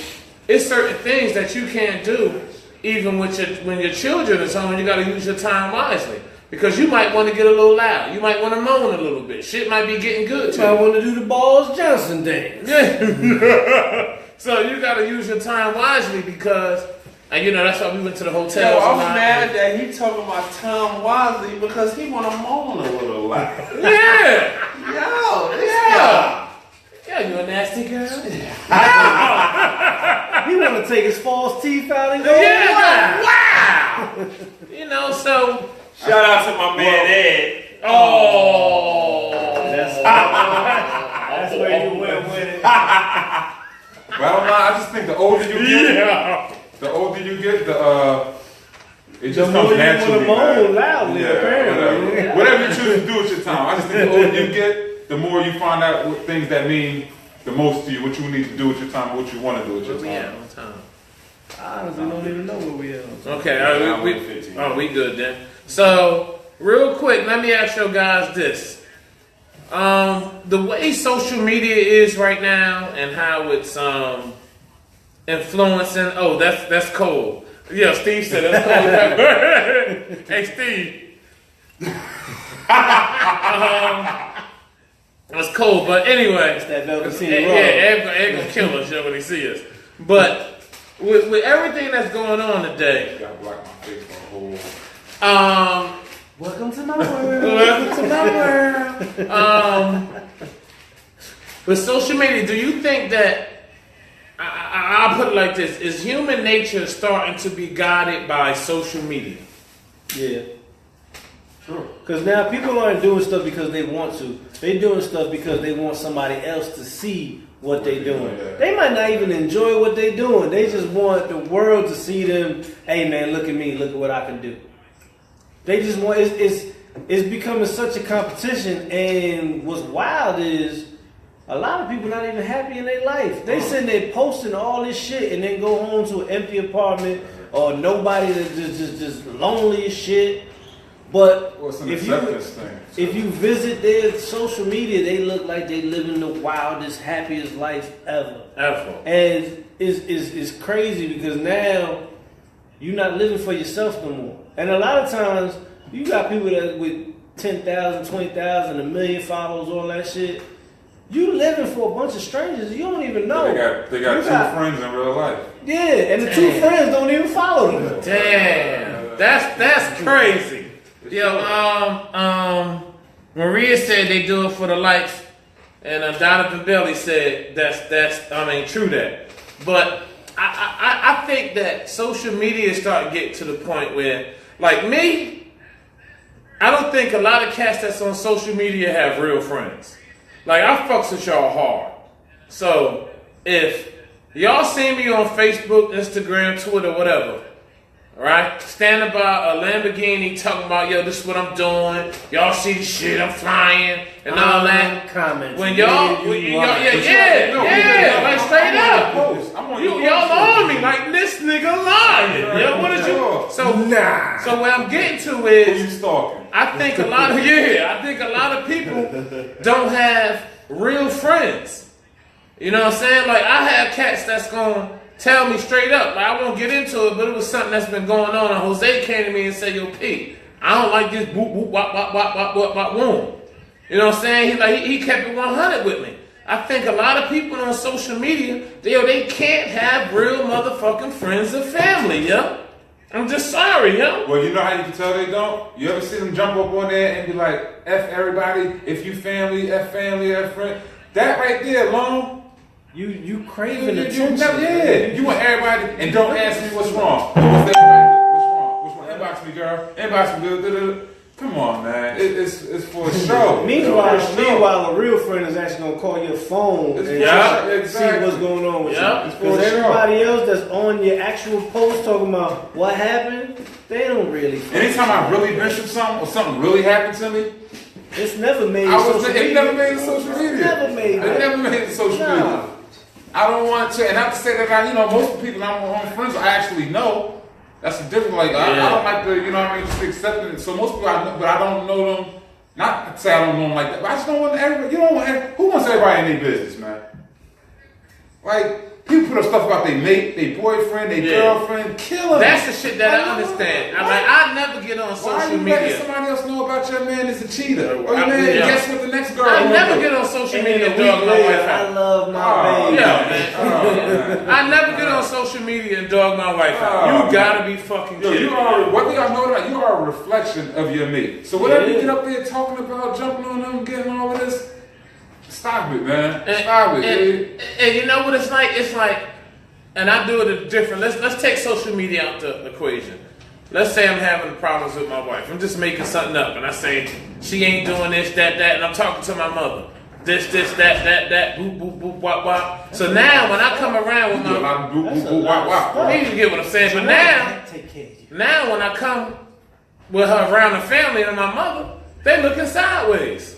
It's certain things that you can't do, even when your children is home. You got to use your time wisely because you might want to get a little loud. You might want to moan a little bit. Shit might be getting good to I you. want to do the Balls Johnson dance. Yeah. So you got to use your time wisely because, and that's why we went to the hotel. Yo, I'm mad that he talking about Tom Wisely because he want to moan a little loud. Yeah. Yo, this Yeah. Yeah, you a nasty girl. He want to take his false teeth out and go, Yeah. Wow. So. Shout out to my man Ed. Oh. That's where you went with it. But I don't know, I just think the older you get, the it just comes naturally. moan loudly, apparently. Whatever you choose to do with your time. I just think the older you get, the more you find out what things that mean the most to you, what you need to do with your time, what you want to do with your time. I honestly don't even know where we are. Okay, all right, we good then. So, real quick, let me ask you guys this. The way social media is right now and how it's influencing. Oh, that's cold. Yeah, Steve said that's cold. Hey, Steve. It's cold, but anyway. It's that Velveteen Yeah, Road. Ed gonna kill us when he see us. But with everything that's going on today, You gotta block my face for a whole. Welcome to my world. welcome to my world. With social media, do you think that I'll put it like this: is human nature starting to be guided by social media? Yeah. Because now people aren't doing stuff because they want to. They're doing stuff because they want somebody else to see what they're doing. They might not even enjoy what they're doing. They just want the world to see them. Hey man, look at me. Look at what I can do. They just want. It's becoming such a competition. And what's wild is a lot of people not even happy in their life. They sitting there posting all this shit and then go home to an empty apartment or nobody that's just lonely as shit. But Well, it's an if you acceptance thing. if you visit their social media, they look like they living the wildest, happiest life ever. And it's crazy because now you're not living for yourself no more. And a lot of times you got people that with 10,000, 20,000, 1 million followers, all that shit. You living for a bunch of strangers you don't even know. They got You two friends in real life. Yeah, and the two friends don't even follow them. Damn, that's crazy. Yo, Maria said they do it for the likes, and Donovan Bailey said that's true that. But I think that social media is starting to get to the point where, like me, I don't think a lot of cats that's on social media have real friends. Like, I fucks with y'all hard. So, if y'all see me on Facebook, Instagram, Twitter, whatever, right? Standing by a Lamborghini talking about, yo, this is what I'm doing. Y'all see the shit, I'm flying, and all that. Comments. When y'all, like straight up. Y'all on me, like, this nigga lying. Yo, what did you? So what I'm getting to Who is, you stalking? I think a lot of people don't have real friends. You know what I'm saying? Like, I have cats that's gonna tell me straight up. Like, I won't get into it, but it was something that's been going on. And Jose came to me and said, "Yo, P, I don't like this boop boop wop wop wop wop wop wop woom." You know what I'm saying? He kept it 100 with me. I think a lot of people on social media, they can't have real motherfucking friends or family, yo. I'm just sorry, yo. Well, you know how you can tell they don't? You ever see them jump up on there and be like, F everybody, if you family, F friend? That right there alone, You craving you attention. you want everybody, and don't ask me what's wrong. What's wrong? What's wrong? Inbox me, girl. Inbox me, Come on, man. It's for a show. Meanwhile, a real friend is actually gonna call your phone and see what's going on with you. Because everybody else that's on your actual post talking about what happened, they don't really. Anytime I really been through something or something really happened to me, it's never made. It never made it social media. It never made it social media. I don't want to, and not to say that most people I'm friends with, I actually know. That's the difference. Like, I don't like to, just accepting it. So most people I know, but I don't know them. Not to say I don't know them like that, but I just don't want everybody. Who wants everybody in their business, man? Like, people put up stuff about their mate, their boyfriend, their girlfriend, kill them. That's the shit that I understand. I never get on social media. Why you letting somebody else know about your man is a cheater? Or your man, guess what the next girl I never get on social media and dog my wife out. I love my baby. Man. I never get on social media and dog my wife out. You gotta be fucking kidding. One thing I know that you are a reflection of your mate. So whatever you get up there talking about, jumping on them, getting all of this, stop it, man. Stop it. And you know what it's like? It's like, and I do it different. Let's take social media out the equation. Let's say I'm having problems with my wife. I'm just making something up, and I say she ain't doing this, that, and I'm talking to my mother. This, that, boop, boop, boop, wop, wop. So now when I come around with my you get what I'm saying. But now when I come with her around the family and my mother, they looking sideways.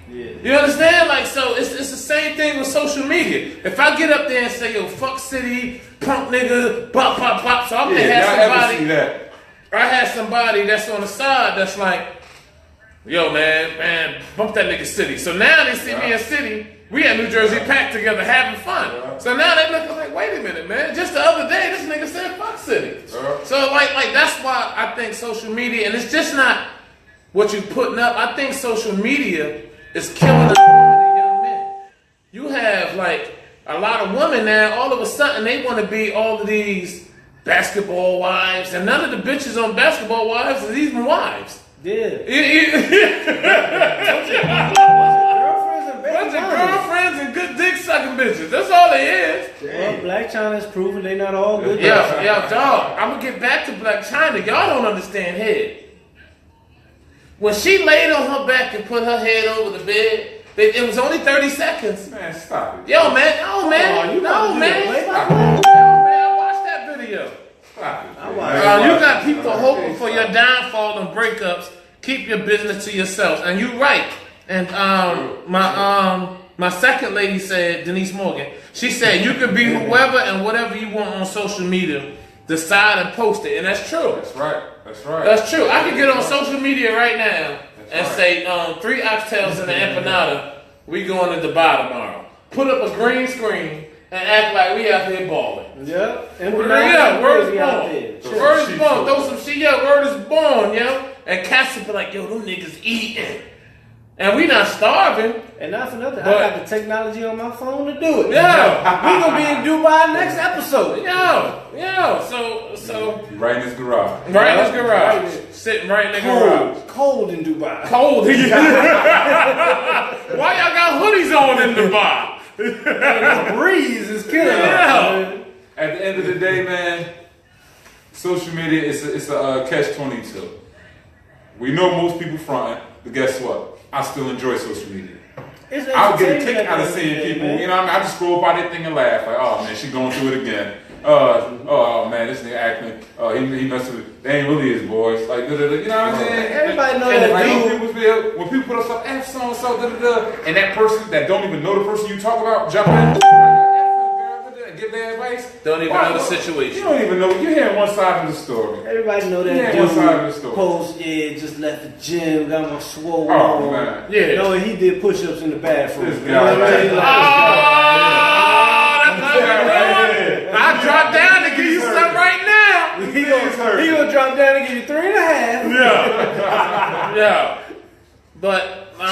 You understand? Like, so it's the same thing with social media. If I get up there and say, yo, fuck city, punk nigga, bop, bop, bop, so I'm gonna have I had somebody that's on the side that's like, yo, man, bump that nigga City. So now they see me in City. We at New Jersey packed together having fun. So now they looking like, wait a minute, man. Just the other day, this nigga said fuck City. So like that's why I think social media, and it's just not what you putting up. I think social media is killing a lot of young men. You have like a lot of women now, all of a sudden they want to be all of these basketball wives, and none of the bitches on Basketball Wives is even wives. Bunch of girlfriends and good dick sucking bitches. That's all they is. Well, Black China's proven they not all good. Yeah, dog. I'm gonna get back to Black China. Y'all don't understand head. When she laid on her back and put her head over the bed, it was only 30 seconds. Man, stop it. Yo, man. No, man. You Man, watch that video. Stop it. You got people hoping for your downfall and breakups. Keep your business to yourself. And you right. And my second lady said, Denise Morgan, she said you could be whoever and whatever you want on social media. Decide and post it. And that's true. That's right. That's right. That's true. I can get on social media right now and say 3 oxtails and an empanada. We going to Dubai tomorrow. Put up a green screen and act like we out here balling. Yeah. And Yeah, word is out born. there. Word is born. Throw some shit. Yeah, word is born, yo. And cats will be like, yo, them niggas eating. And we not starving. And not for nothing, But- I got the technology on my phone to do it. Yeah. We gonna be in Dubai next episode. Yo. So Right in his garage. right in his garage. Right. Sitting right in the garage. Cold in Dubai. Cold. Why y'all got hoodies on in Dubai? The breeze is killing Yeah. us. At the end of the day, man, social media it's a catch-22. We know most people fronting, but guess what? I still enjoy social media. It's I'll get a entertaining kick at out the of end seeing the day, people, man. you know what I mean? I just scroll by that thing and laugh, like, oh man, she going through it again. Oh man, this nigga acting, he messing with, they ain't really his boys. Like, you know what I'm saying? Everybody know And that like, dude. when people put up stuff, F so-and-so, and that person that don't even know the person you talk about, jump in, give their advice. Don't even Why- know the You situation. don't even know, you're hearing one side of the story. Everybody know that Yeah, one side of the dude story. post, just left the gym, got my swole Oh on. man. Yeah. No, he did push-ups in the bathroom. This You know what guy, I mean? right. That's how we doing. I drop down to give you some right now. He gonna drop down and give you 3.5. Yeah. But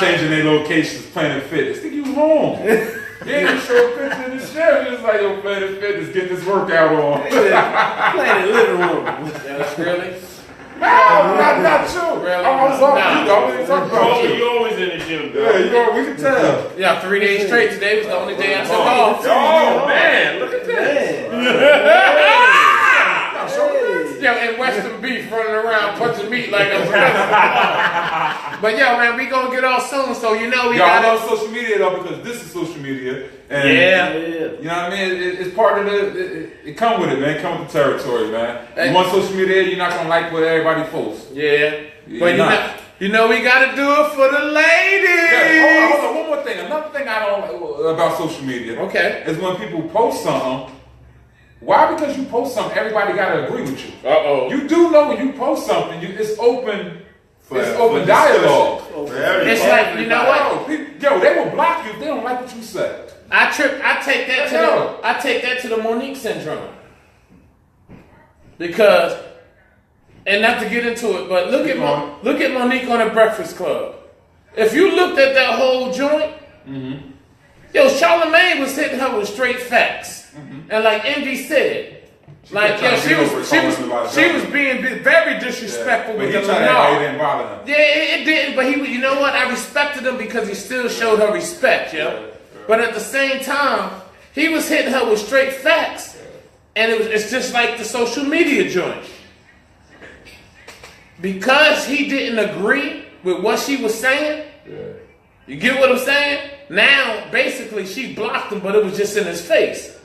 Changing their locations, Planet Fitness. Think you home. You ain't show a picture in the gym. Just like, yo, Planet Fitness, get this workout on. Playing in the living room. yeah, really? Not you. Really? I was talking Nah. to you. I wasn't talking about you. You always in the gym, Yeah, dog. we can tell. Yeah, 3 days straight. Today was the only day I took off. Oh man, look at that. Man. Yeah, and Western beef running around punching meat like a But yo, man, we gonna get off soon, so you know we Y'all gotta. love social media though because this is social media. And Yeah. You know what I mean? It's part of it come with it, man. It come with the territory, man. Hey. You want social media, you're not gonna like what everybody posts. Yeah, but You're not. you know we gotta do it for the ladies. Yeah, hold on, one more thing. Another thing I don't like about social media Okay. is when people post something. Why? Because you post something, everybody gotta agree with you. Uh-oh. You do know when you post something, it's open. For- It's for open discussion. dialogue. For everybody. It's like, you know what? Yo, they will block you if they don't like what you say. I take that to Yeah. I take that to the Monique syndrome. Because, and not to get into it, but look at Monique on the Breakfast Club. If you looked at that whole joint, yo, Charlamagne was hitting her with straight facts, and like Envy said, like kept yeah, trying to get over it, calling him about she was jumping. being very disrespectful But with he the tried to act like it Menard. didn't bother him. Yeah, it didn't, but you know what? I respected him because he still showed her respect, yo. But at the same time, he was hitting her with straight facts, and it's just like the social media joint. Because he didn't agree with what she was saying, you get what I'm saying? Now, basically, she blocked him, but it was just in his face.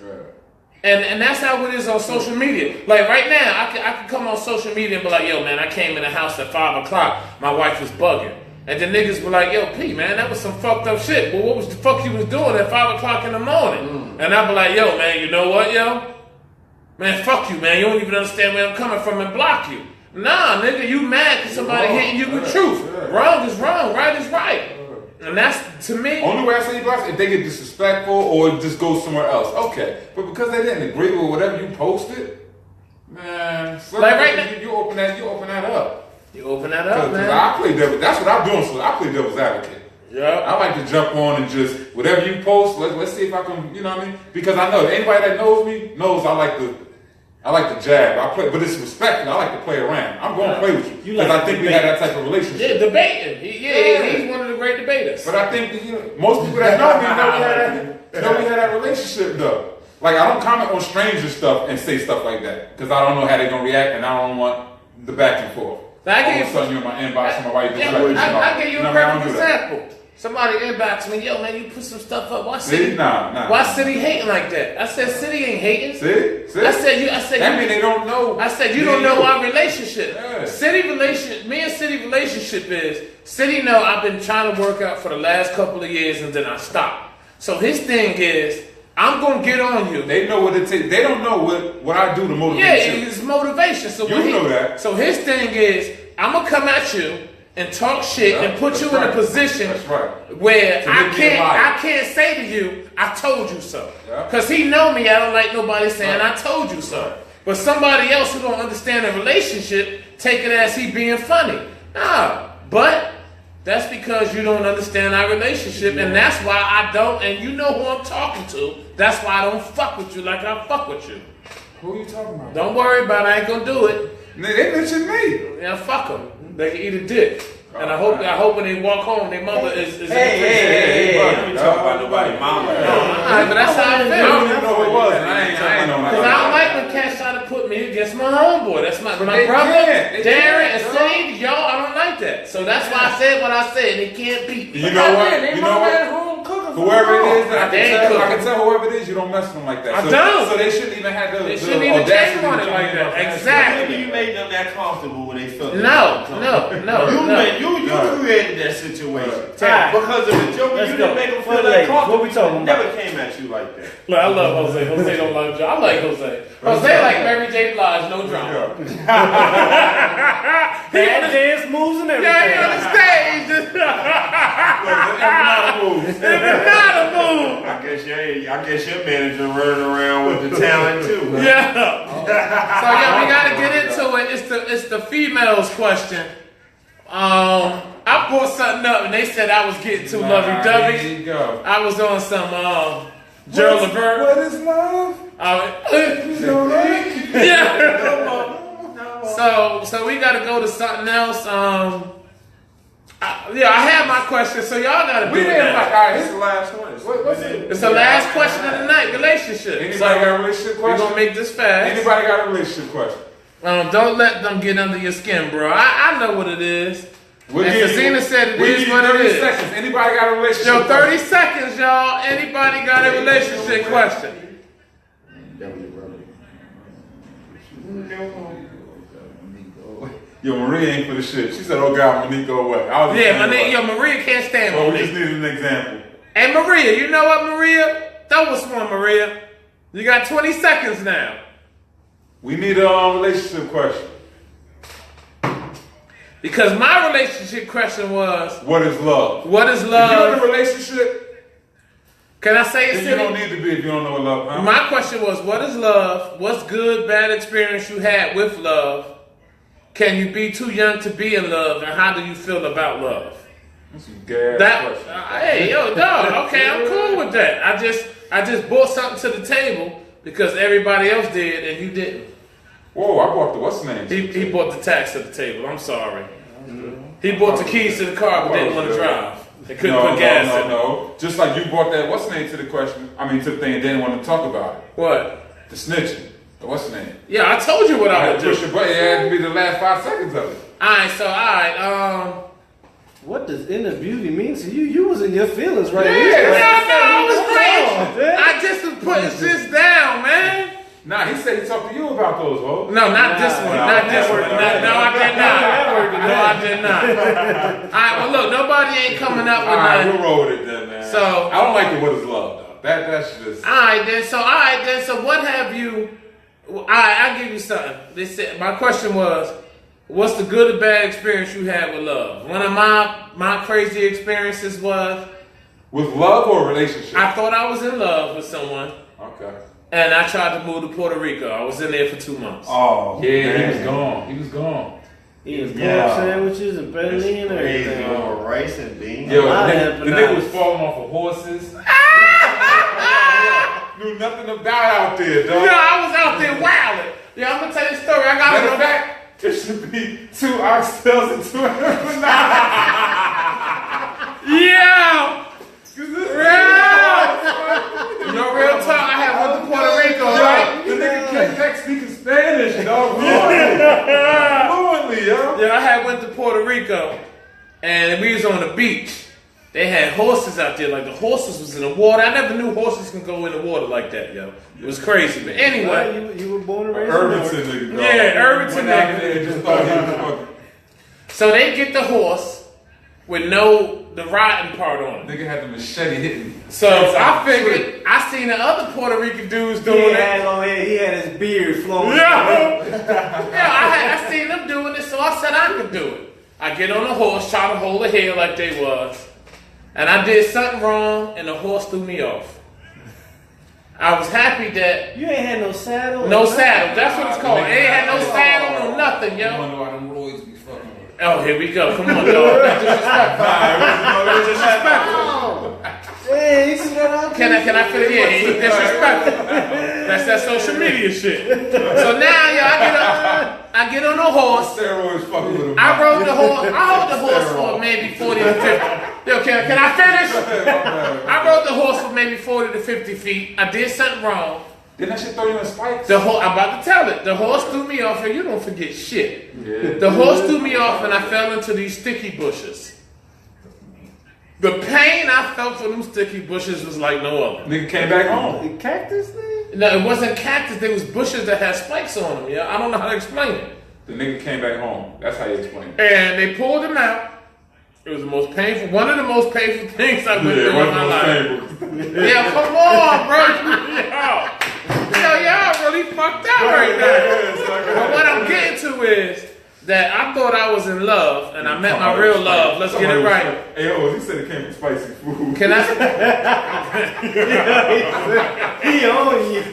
And that's how it is on social media. Like right now, I could come on social media and be like, yo, man, I came in the house at 5 o'clock. My wife was bugging. And the niggas were like, yo, P, man, that was some fucked up shit. But what was the fuck you was doing at 5 o'clock in the morning? And I'd be like, yo, man, you know what, yo? Man, fuck you, man. You don't even understand where I'm coming from and block you. Nah, nigga, you mad because somebody hitting you with truth. Wrong is wrong, right is right. And that's, to me... Only way I say you blocks if they get disrespectful or it just goes somewhere else. Okay. But because they didn't agree with whatever you posted, man, Like right now- you open that up. You open that up, Because man. I play devil. That's what I'm doing. So I play devil's advocate. Yeah. I like to jump on and just whatever you post. Let's see if I can. You know what I mean? Because I know anybody that knows me knows I like to jab. I play, but it's respectful. I like to play around. I'm going to play with you You like because I to think we debate. had that type of relationship. Yeah, debating. He's one of the great debaters. But I think that, most people that know me know we had that relationship though. Like I don't comment on stranger stuff and say stuff like that because I don't know how they're gonna react and I don't want the back and forth. I All give of a sudden you're in my inbox and my wife is Yeah, like, I give you a know what I mean? I perfect don't do that. example. Somebody inboxed me, yo, man, you put some stuff up. Why See? City? Nah. Why City hating like that? I said, City ain't hating. See? I said, That mean they don't know. I said, you me don't and know you. our relationship. Yeah. Me and City relationship is, City know I've been trying to work out for the last couple of years and then I stopped. So his thing is, I'm gonna get on you. They know what it takes. They don't know what I do to motivate Yeah, you. it's motivation. So You what know that. So his thing is, I'm gonna come at you and talk shit Yeah, and put that's you in a right. position That's right. where To make me a liar. I can't say to you, I told you so. Yeah. Because he know me, I don't like nobody saying Right. I told you so. Right. But somebody else who don't understand a relationship, take it as he being funny. Nah, but that's because you don't understand our relationship, and that's why I don't, and you know who I'm talking to, that's why I don't fuck with you like I fuck with you. Who are you talking about? Don't worry about it, I ain't gonna do it. They mentioned me. Yeah, fuck them. They can eat a dick. And I hope when they walk home, their mother is Hey, don't talk about nobody mama. Alright, but that's how I I don't feel. even know who it was. I ain't know Because I don't like when cats try to put me against my homeboy. That's my they brother, can't. They Darren, and can't, Steve. Y'all, I don't like that. So that's why I said what I said. They can't beat me. You know what? They You know mama at what? home cooking for Whoever them. it is, I They ain't can cooking. tell whoever it is, you don't mess with them like that. I So, don't. So they shouldn't even have the They shouldn't even audacity came on to it come like in that. about that. Exactly. Maybe you made them that comfortable when they felt No. You created that situation. Right. Because of the joke, Let's you go. didn't make them feel What that ladies? comfortable. What we talking about? Never came at you like that. Look, I love Jose. Jose don't like Joe. I like Jose. Jose like Mary J. Blige, no drama. Bad dance moves and everything. Yeah, he on the stage. It's not a move. I guess your manager running around with the talent too. Huh? Yeah. So yeah, we gotta get into it. It's the females question. I brought something up and they said I was getting too lovey There dovey. you go. I was on some Gerald Levert. What is love? Yeah. So we gotta go to something else. I had my question, so y'all gotta do We it didn't now. like, all right, It's the last one. what's it? It's the last question of the night, relationship. Anybody So got a relationship we're question? gonna make this fast. Anybody got a relationship question? Don't let them get under your skin, bro. I know what it is. We'll And give you- Fazina said it we'll is give you what it 30 is. seconds. Anybody got a relationship Yo, 30 question? seconds, y'all. Anybody got a relationship question? Yo, Maria ain't for the shit. She said, "Oh God, Monique, go away." I was just Yeah, my saying, nigga, yo, Maria can't stand well, we Monique. just needed an example. Hey, Maria, you know what, Maria? Throw us one, Maria. You got 20 seconds now. We need a relationship question. Because my relationship question was, What is love? what is If you're in love? a relationship, Can I say it, then you don't City? need to be if you don't know what love. Huh? My question was, what is love? What's good, bad experience you had with love? Can you be too young to be in love? And how do you feel about love? That's some gas That question. hey yo dog, okay, I'm cool with that. I just brought something to the table because everybody else did and you didn't. Whoa, I bought the what's the name? He brought the tax to the table. I'm sorry. He bought the keys to the car but didn't want to drive. They couldn't No, put gas in it. no. Just like you brought that what's the name to the question. I mean to the thing and didn't want to talk about it. What? The snitching. The what's the name? Yeah, I told you what I I would had to do. push your button. It had to be the last 5 seconds of it. Alright. What does inner beauty mean to you? You was in your feelings right No, here. I was Come great. on, man. I just was putting shit down, man. Nah, he said he talked to you about those, ho. No, not this one. Not this one. No, I did not. No, I did not. Alright, well look, nobody ain't coming up with Alright, nothing. we'll roll with it then, man. So- I don't like the what is love though. That's just Alright then, so what have you I'll give you something. They said my question was, what's the good or bad experience you had with love? One of my crazy experiences was with love or relationship? I thought I was in love with someone Okay. and I tried to move to Puerto Rico. I was in there for 2 months. Oh, Yeah, man. he was gone. He was gone. He was Yeah. yeah. sandwiches and penny and Crazy everything. over rice and beans. Yo, I the had nigga, the nigga was empanadas. falling off of horses. Knew nothing about out there, dog. Yeah, I was out there wilding. Yeah, I'm gonna tell you a story. I got Matter one of fact, it should be 2 oxtails and 2 empanadas. Yeah! No real talk. I had went to Puerto Rico, right? The nigga came back speaking Spanish, dog. Fluently, yo. Yeah, I had went to Puerto Rico, and we was on the beach. They had horses out there, like the horses was in the water. I never knew horses can go in the water like that, yo. It was crazy. But anyway, You were born and raised in Irvington nigga, dog. Yeah, Irvington Went out nigga. there and just thought he was fucking. so they get the horse with no the riding part on it. Nigga had the machete hitting. So I figured I seen the other Puerto Rican dudes doing it. He had his beard flowing. I seen them doing it, so I said I could do it. I get on the horse, try to hold the hair like they was, and I did something wrong, and the horse threw me off. I was happy that You ain't had no saddle. no saddle. That's what it's called. It ain't had no saddle, no nothing, You yo. wonder why them roids be fucking with. Oh, here we go. Come on, dog. That's disrespectful. That's disrespectful. Hey, you see that out Can I finish? Yeah, he disrespectful. That's that social media shit. So now, yo, I get on the horse. Steroids fucking with him. I rode the horse. I rode the horse for maybe 40 to 50. Yo, can I finish? I rode the horse for maybe 40 to 50 feet. I did something wrong. Didn't that shit throw you in spikes? I'm about to tell it. The horse threw me off, and you don't forget shit. Yeah. The horse threw me off, and I fell into these sticky bushes. The pain I felt from them sticky bushes was like no other. Nigga came back home. The cactus thing? No, it wasn't cactus. There was bushes that had spikes on them. Yeah, I don't know how to explain it. The nigga came back home. That's how you explain it. And they pulled him out. It was the most painful, one of the most painful things I've been through in my life. Yeah, come on, bro. Yo, y'all really fucked up right now. But what I'm getting to is that I thought I was in love, and I met my real love. Let's get it right. Hey, yo, he said it came from spicy food. Can I? He on you.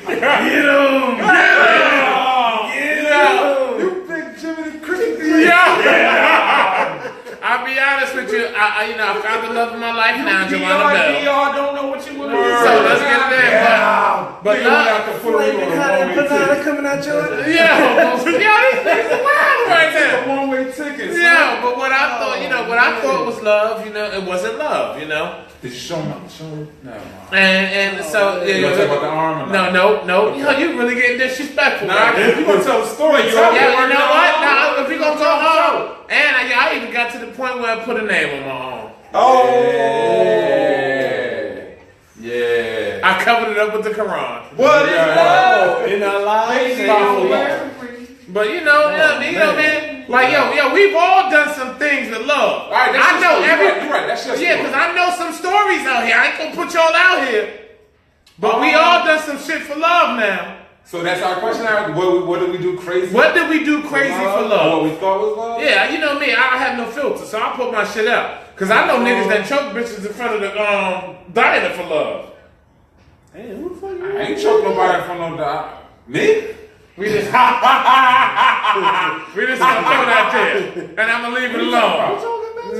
You big Jiminy Cricket. Yeah. I'll be honest with you. I found the love of my life now, Joanna Bell. Y'all don't know what you want to So let's get it there. But love. Banana coming out your Yeah, these things are wild right now. One-way tickets. Yeah, but what I thought was love, it wasn't love, Did you show him? No. And so You gonna talk about the arm or not? No. You really getting disrespectful. Nah, Right? you gonna tell the story. You know what? Now, if we gonna go home, and I even got to the point where I put a name on my arm. Yeah. I covered it up with the Quran. What is love? in our lives. But man, like yo, we've all done some things with love. All right, I know You're right. That's your Yeah, because I know some stories out here. I ain't gonna put y'all out here. But we all done some shit for love now. So that's our question. What did we do crazy? What did we do crazy for Or love? what we thought was love? Yeah, you know me, I have no filter, so I put my shit out. Cause I know niggas that choke bitches in front of the diner for love. Hey, who the fuck you? I ain't choke nobody from no dog. Me? We just gonna throw that there, and I'm gonna leave it alone.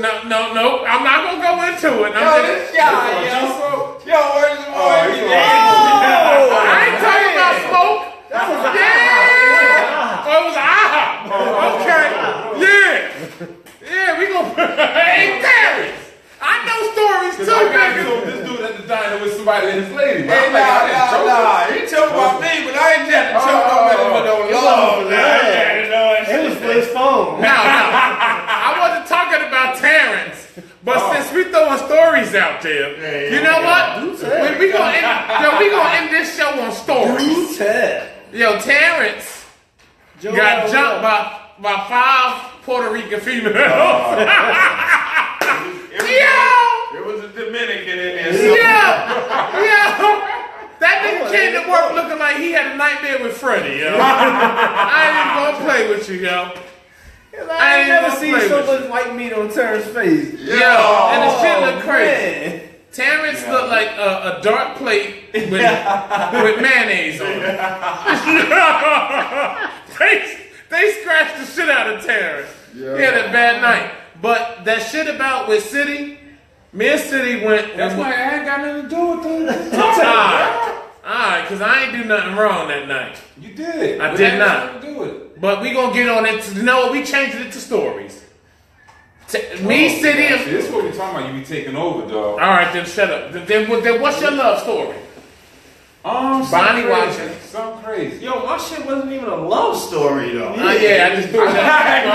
No, I'm not gonna go into it. I ain't talking about smoke. Yeah. Oh, it was okay. Yeah, we gonna. Hey, Terry. I know stories too, nigga. This dude at the diner with somebody and his lady. Hey, nah. He talking about me, but I ain't got to choke nobody for no love. It was for his phone. No. I wasn't talking about Terrence. But since we throwing stories out there, you know what? We gonna end this show on stories. Yo, Terrence got jumped by 5 Puerto Rican females. It was a Dominican in there. Yeah. That nigga came to work looking like he had a nightmare with Freddie, yo. I ain't even gonna play with you, yo. I ain't never seen so much white meat on Terrence's face. Yo, and the shit look crazy. Man. Terrence looked like a dark plate with mayonnaise on it. They scratched the shit out of Terrence. He had a bad night. But that shit about with City, me and City went. That's why I ain't got nothing to do with it. Alright, because I ain't do nothing wrong that night. You did. I did not. Nothing to do with it. But we gonna get on it. You know what? We changed it to stories. Me, City, and... This is what we talking about. You be taking over, dog. Alright, then shut up. Then what's your love story? Bonnie watching. Something crazy. Yo, my shit wasn't even a love story, though. Yeah, I just threw that.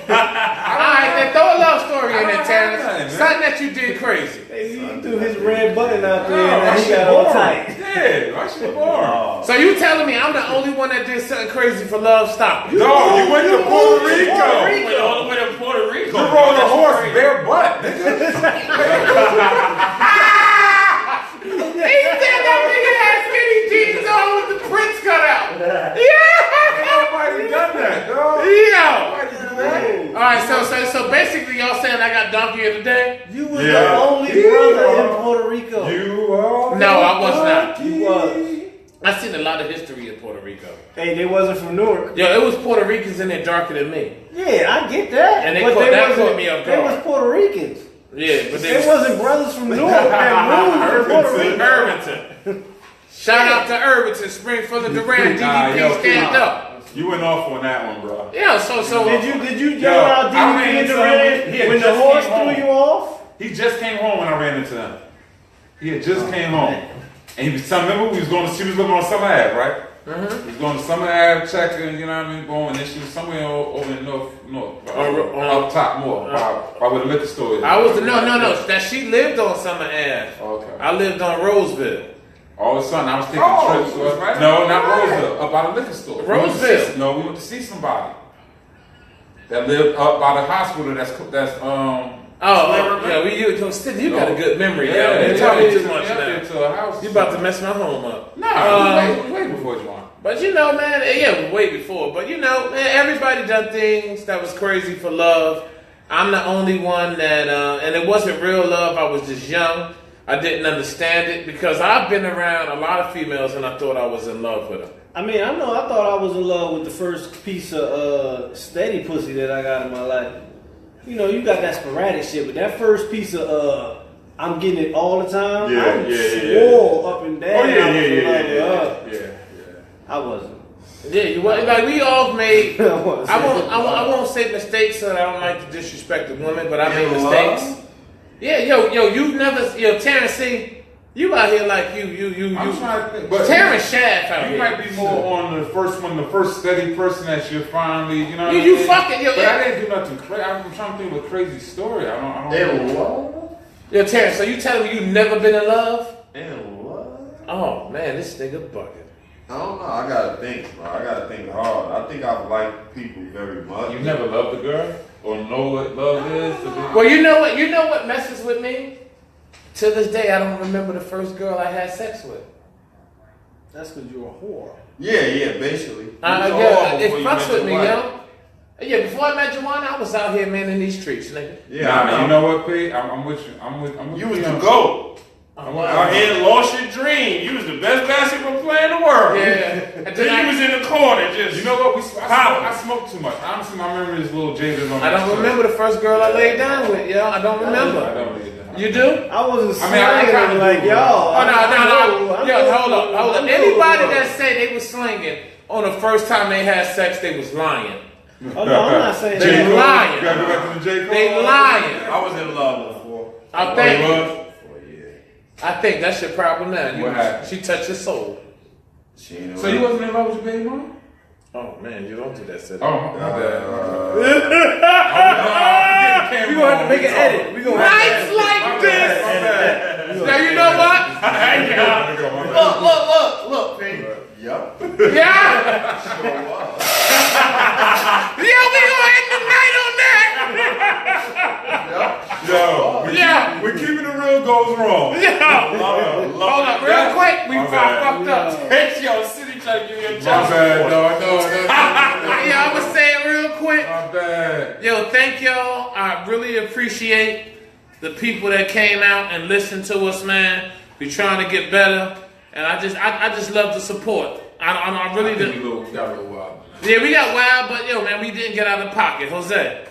Alright, then throw a love story in there, Terrence. Something that you did crazy. He threw his red button out there and he got all tight. Yeah, my shit boring. So you telling me I'm the only one that did something crazy for love? Stop it. Dog, you went to Puerto Rico. We went all the way to Puerto Rico. Rico. You rode a horse bare butt, nigga. He said that nigga had skinny jeans on with the prints cut out. Nobody done that, dog. Yo. All right, so basically, y'all saying I got donkey of the day? You was the only brother in Puerto Rico. You are. No, I was not. You was. I seen a lot of history in Puerto Rico. Hey, they wasn't from Newark. Yo, it was Puerto Ricans in there darker than me. Yeah, I get that. And they but caught- that wasn't- caught me off They guard. was Puerto Ricans. Yeah, but They wasn't brothers from Newark that moved to Puerto Rico. Irvington. Shout out to Irvington, Springfield and Durant, DDP, stand up. You went off on that one, bro. Yeah, so Did you Yo, yell out I ran DDP and into Durant him. He had when the just horse came home. threw you off? He just came home when I ran into him. He had just came home. And he was telling me, remember, she was living on Summer Ave, right? Mm-hmm. He was going to Summer Ave, checking, you know what I mean, going, and then she was somewhere over in north, up top more, by where the liquor store is. I was no. That she lived on Summer Ave. Okay. I lived on Roseville. All of a sudden, I was taking trips. right? No, not Roseville, up by the liquor store. Roseville. We went to see somebody that lived up by the hospital. You got a good memory. Yeah, you tell me too much now. To a house. You about to mess my home up. No, it was way before Juwan. But you know, man, yeah, way before. But you know, man, everybody done things that was crazy for love. I'm the only one that, and it wasn't real love. I was just young. I didn't understand it because I've been around a lot of females and I thought I was in love with them. I mean, I know. I thought I was in love with the first piece of steady pussy that I got in my life. You know, you got that sporadic shit, but that first piece of I'm getting it all the time. I swore up and down. I wasn't. Yeah, you was like we all made. I wasn't. I won't say mistakes, so I don't like to disrespect the women, but I made mistakes. Yeah, you never, Terrence, see, you out here like you. I'm trying to think, but Terrence Shaft out you here. might be more on the first one, the first steady person that you're finally, you know. You fucking, But I didn't do nothing crazy. I'm trying to think of a crazy story. I don't know. Yo, Terrence, so you telling me you never been in love? And what? Oh man, this nigga bugging. I don't know. I gotta think, bro. I gotta think hard. I think I like people very much. You never loved a girl or know what love is. Well, you know what messes with me? To this day, I don't remember the first girl I had sex with. That's because you're a whore. Yeah, basically. It fucks with me, yo. Yeah, before I met Joanna, I was out here, man, in these streets, nigga. Yeah, Nah, you know what, P? I'm with you. I'm with You was you the on- GOAT. I'm Out here, lost your dream. You was the best basketball player in the world. Yeah. And then you was in the corner just. You know what? I smoke too much. Honestly, my memory is a little jaded on I don't remember the first girl I laid down with, yo. I don't I remember. don't either. You do? I wasn't I mean, I slanging kinda them like do, y'all. Oh, no. Yo, hold up. I'm Anybody cool. that say they was slinging on the first time they had sex, they was lying. Oh, no, I'm not saying They that. lying. You gotta go back to the J. Cole. They lying. I was in love before. I Oh, think. you was? I think that's your problem now. What happened? She touched your soul. She ain't So you wasn't in love with your baby mom? Oh man, you don't do that, Sid. Oh, my bad. We gonna have to make an edit. We gonna have Nights like this. Now you know what? Look, P. Yup. Yeah. Sure was. Yeah, we gonna end the night on that. Yo, Yeah. we keeping the real goes wrong. Yeah. Hold up, real quick. We My bad. fucked up. It's your city trying to give you a My job. bad, dog. No. Yeah, I'm gonna say it real quick. My bad. Yo, thank y'all. I really appreciate the people that came out and listened to us, man. We trying to get better, and I just love the support. I really We do. got a little wild. Yeah, we got wild, but yo, man, we didn't get out of pocket. Jose.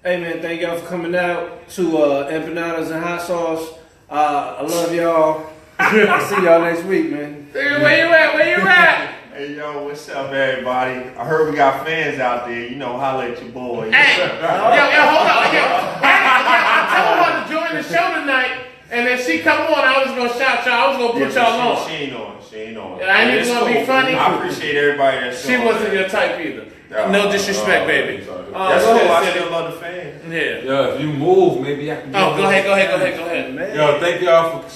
Hey man, thank y'all for coming out to Empanadas and Hot Sauce. I love y'all. I'll see y'all next week, man. Where you at? Where you at? Hey, yo, what's up, everybody? I heard we got fans out there. You know, holla at your boy. Hey, yo, hold on. I told her to join the show tonight, and if she come on, I was gonna shout y'all. I was gonna put y'all on. She ain't on. She ain't on. I ain't It's even gonna be cool. funny. I appreciate everybody that's She on, wasn't man. your type either. No disrespect, baby. That's go cool. ahead, I Sid. still love the fans. Yeah. Yeah, if you move, maybe I can. Oh, go ahead. Man. Yo, thank y'all for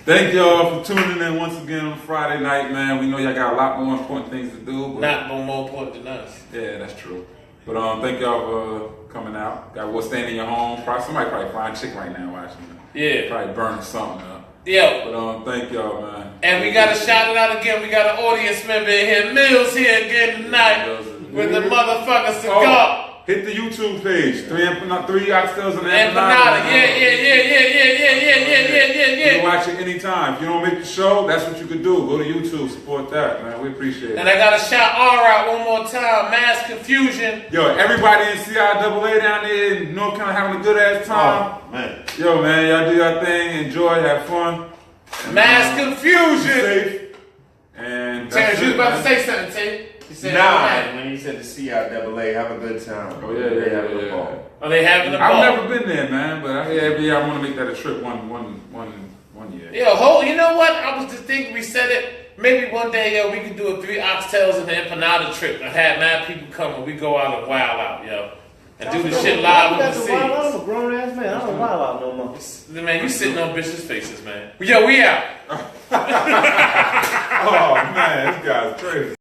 thank y'all for tuning in once again on Friday night, man. We know y'all got a lot more important things to do, but Not no more important than us. yeah, that's true. But thank y'all for coming out. Got what's staying in your home. Somebody probably frying chicken right now watching. Yeah. Probably burning something up. Yo. But thank y'all, man. And we gotta shout it out again. We got an audience member in here. Mills here again tonight with the motherfucker cigar. Hit the YouTube page. Three oxtails and Empanada. empanada. Yeah. You can watch it anytime. If you don't make the show, that's what you could do. Go to YouTube, support that, man. We appreciate it. And I gotta shout R out one more time. Mass Confusion. Yo, everybody in CIAA down there in North Carolina having a good ass time. Oh, man. Yo, man, y'all do your thing. Enjoy, have fun. Mass Be Confusion. safe. And Terrence, you was about to man. say something, T. You said Nah, when you said the CIAA, have a good time. Oh, yeah. Are they having a ball? I've never been there, man, but every year I want to make that a trip one year. Yo, you know what? I was just thinking we said it. Maybe one day, yo, we could do a 3 oxtails and an empanada trip and have mad people come and we go out and wild out, yo. And do the shit live on the I'm a seas. grown ass man. I don't wild out no more. Man, you sitting on bitches' faces, man. Yo, we out. Oh, man, this guy's crazy.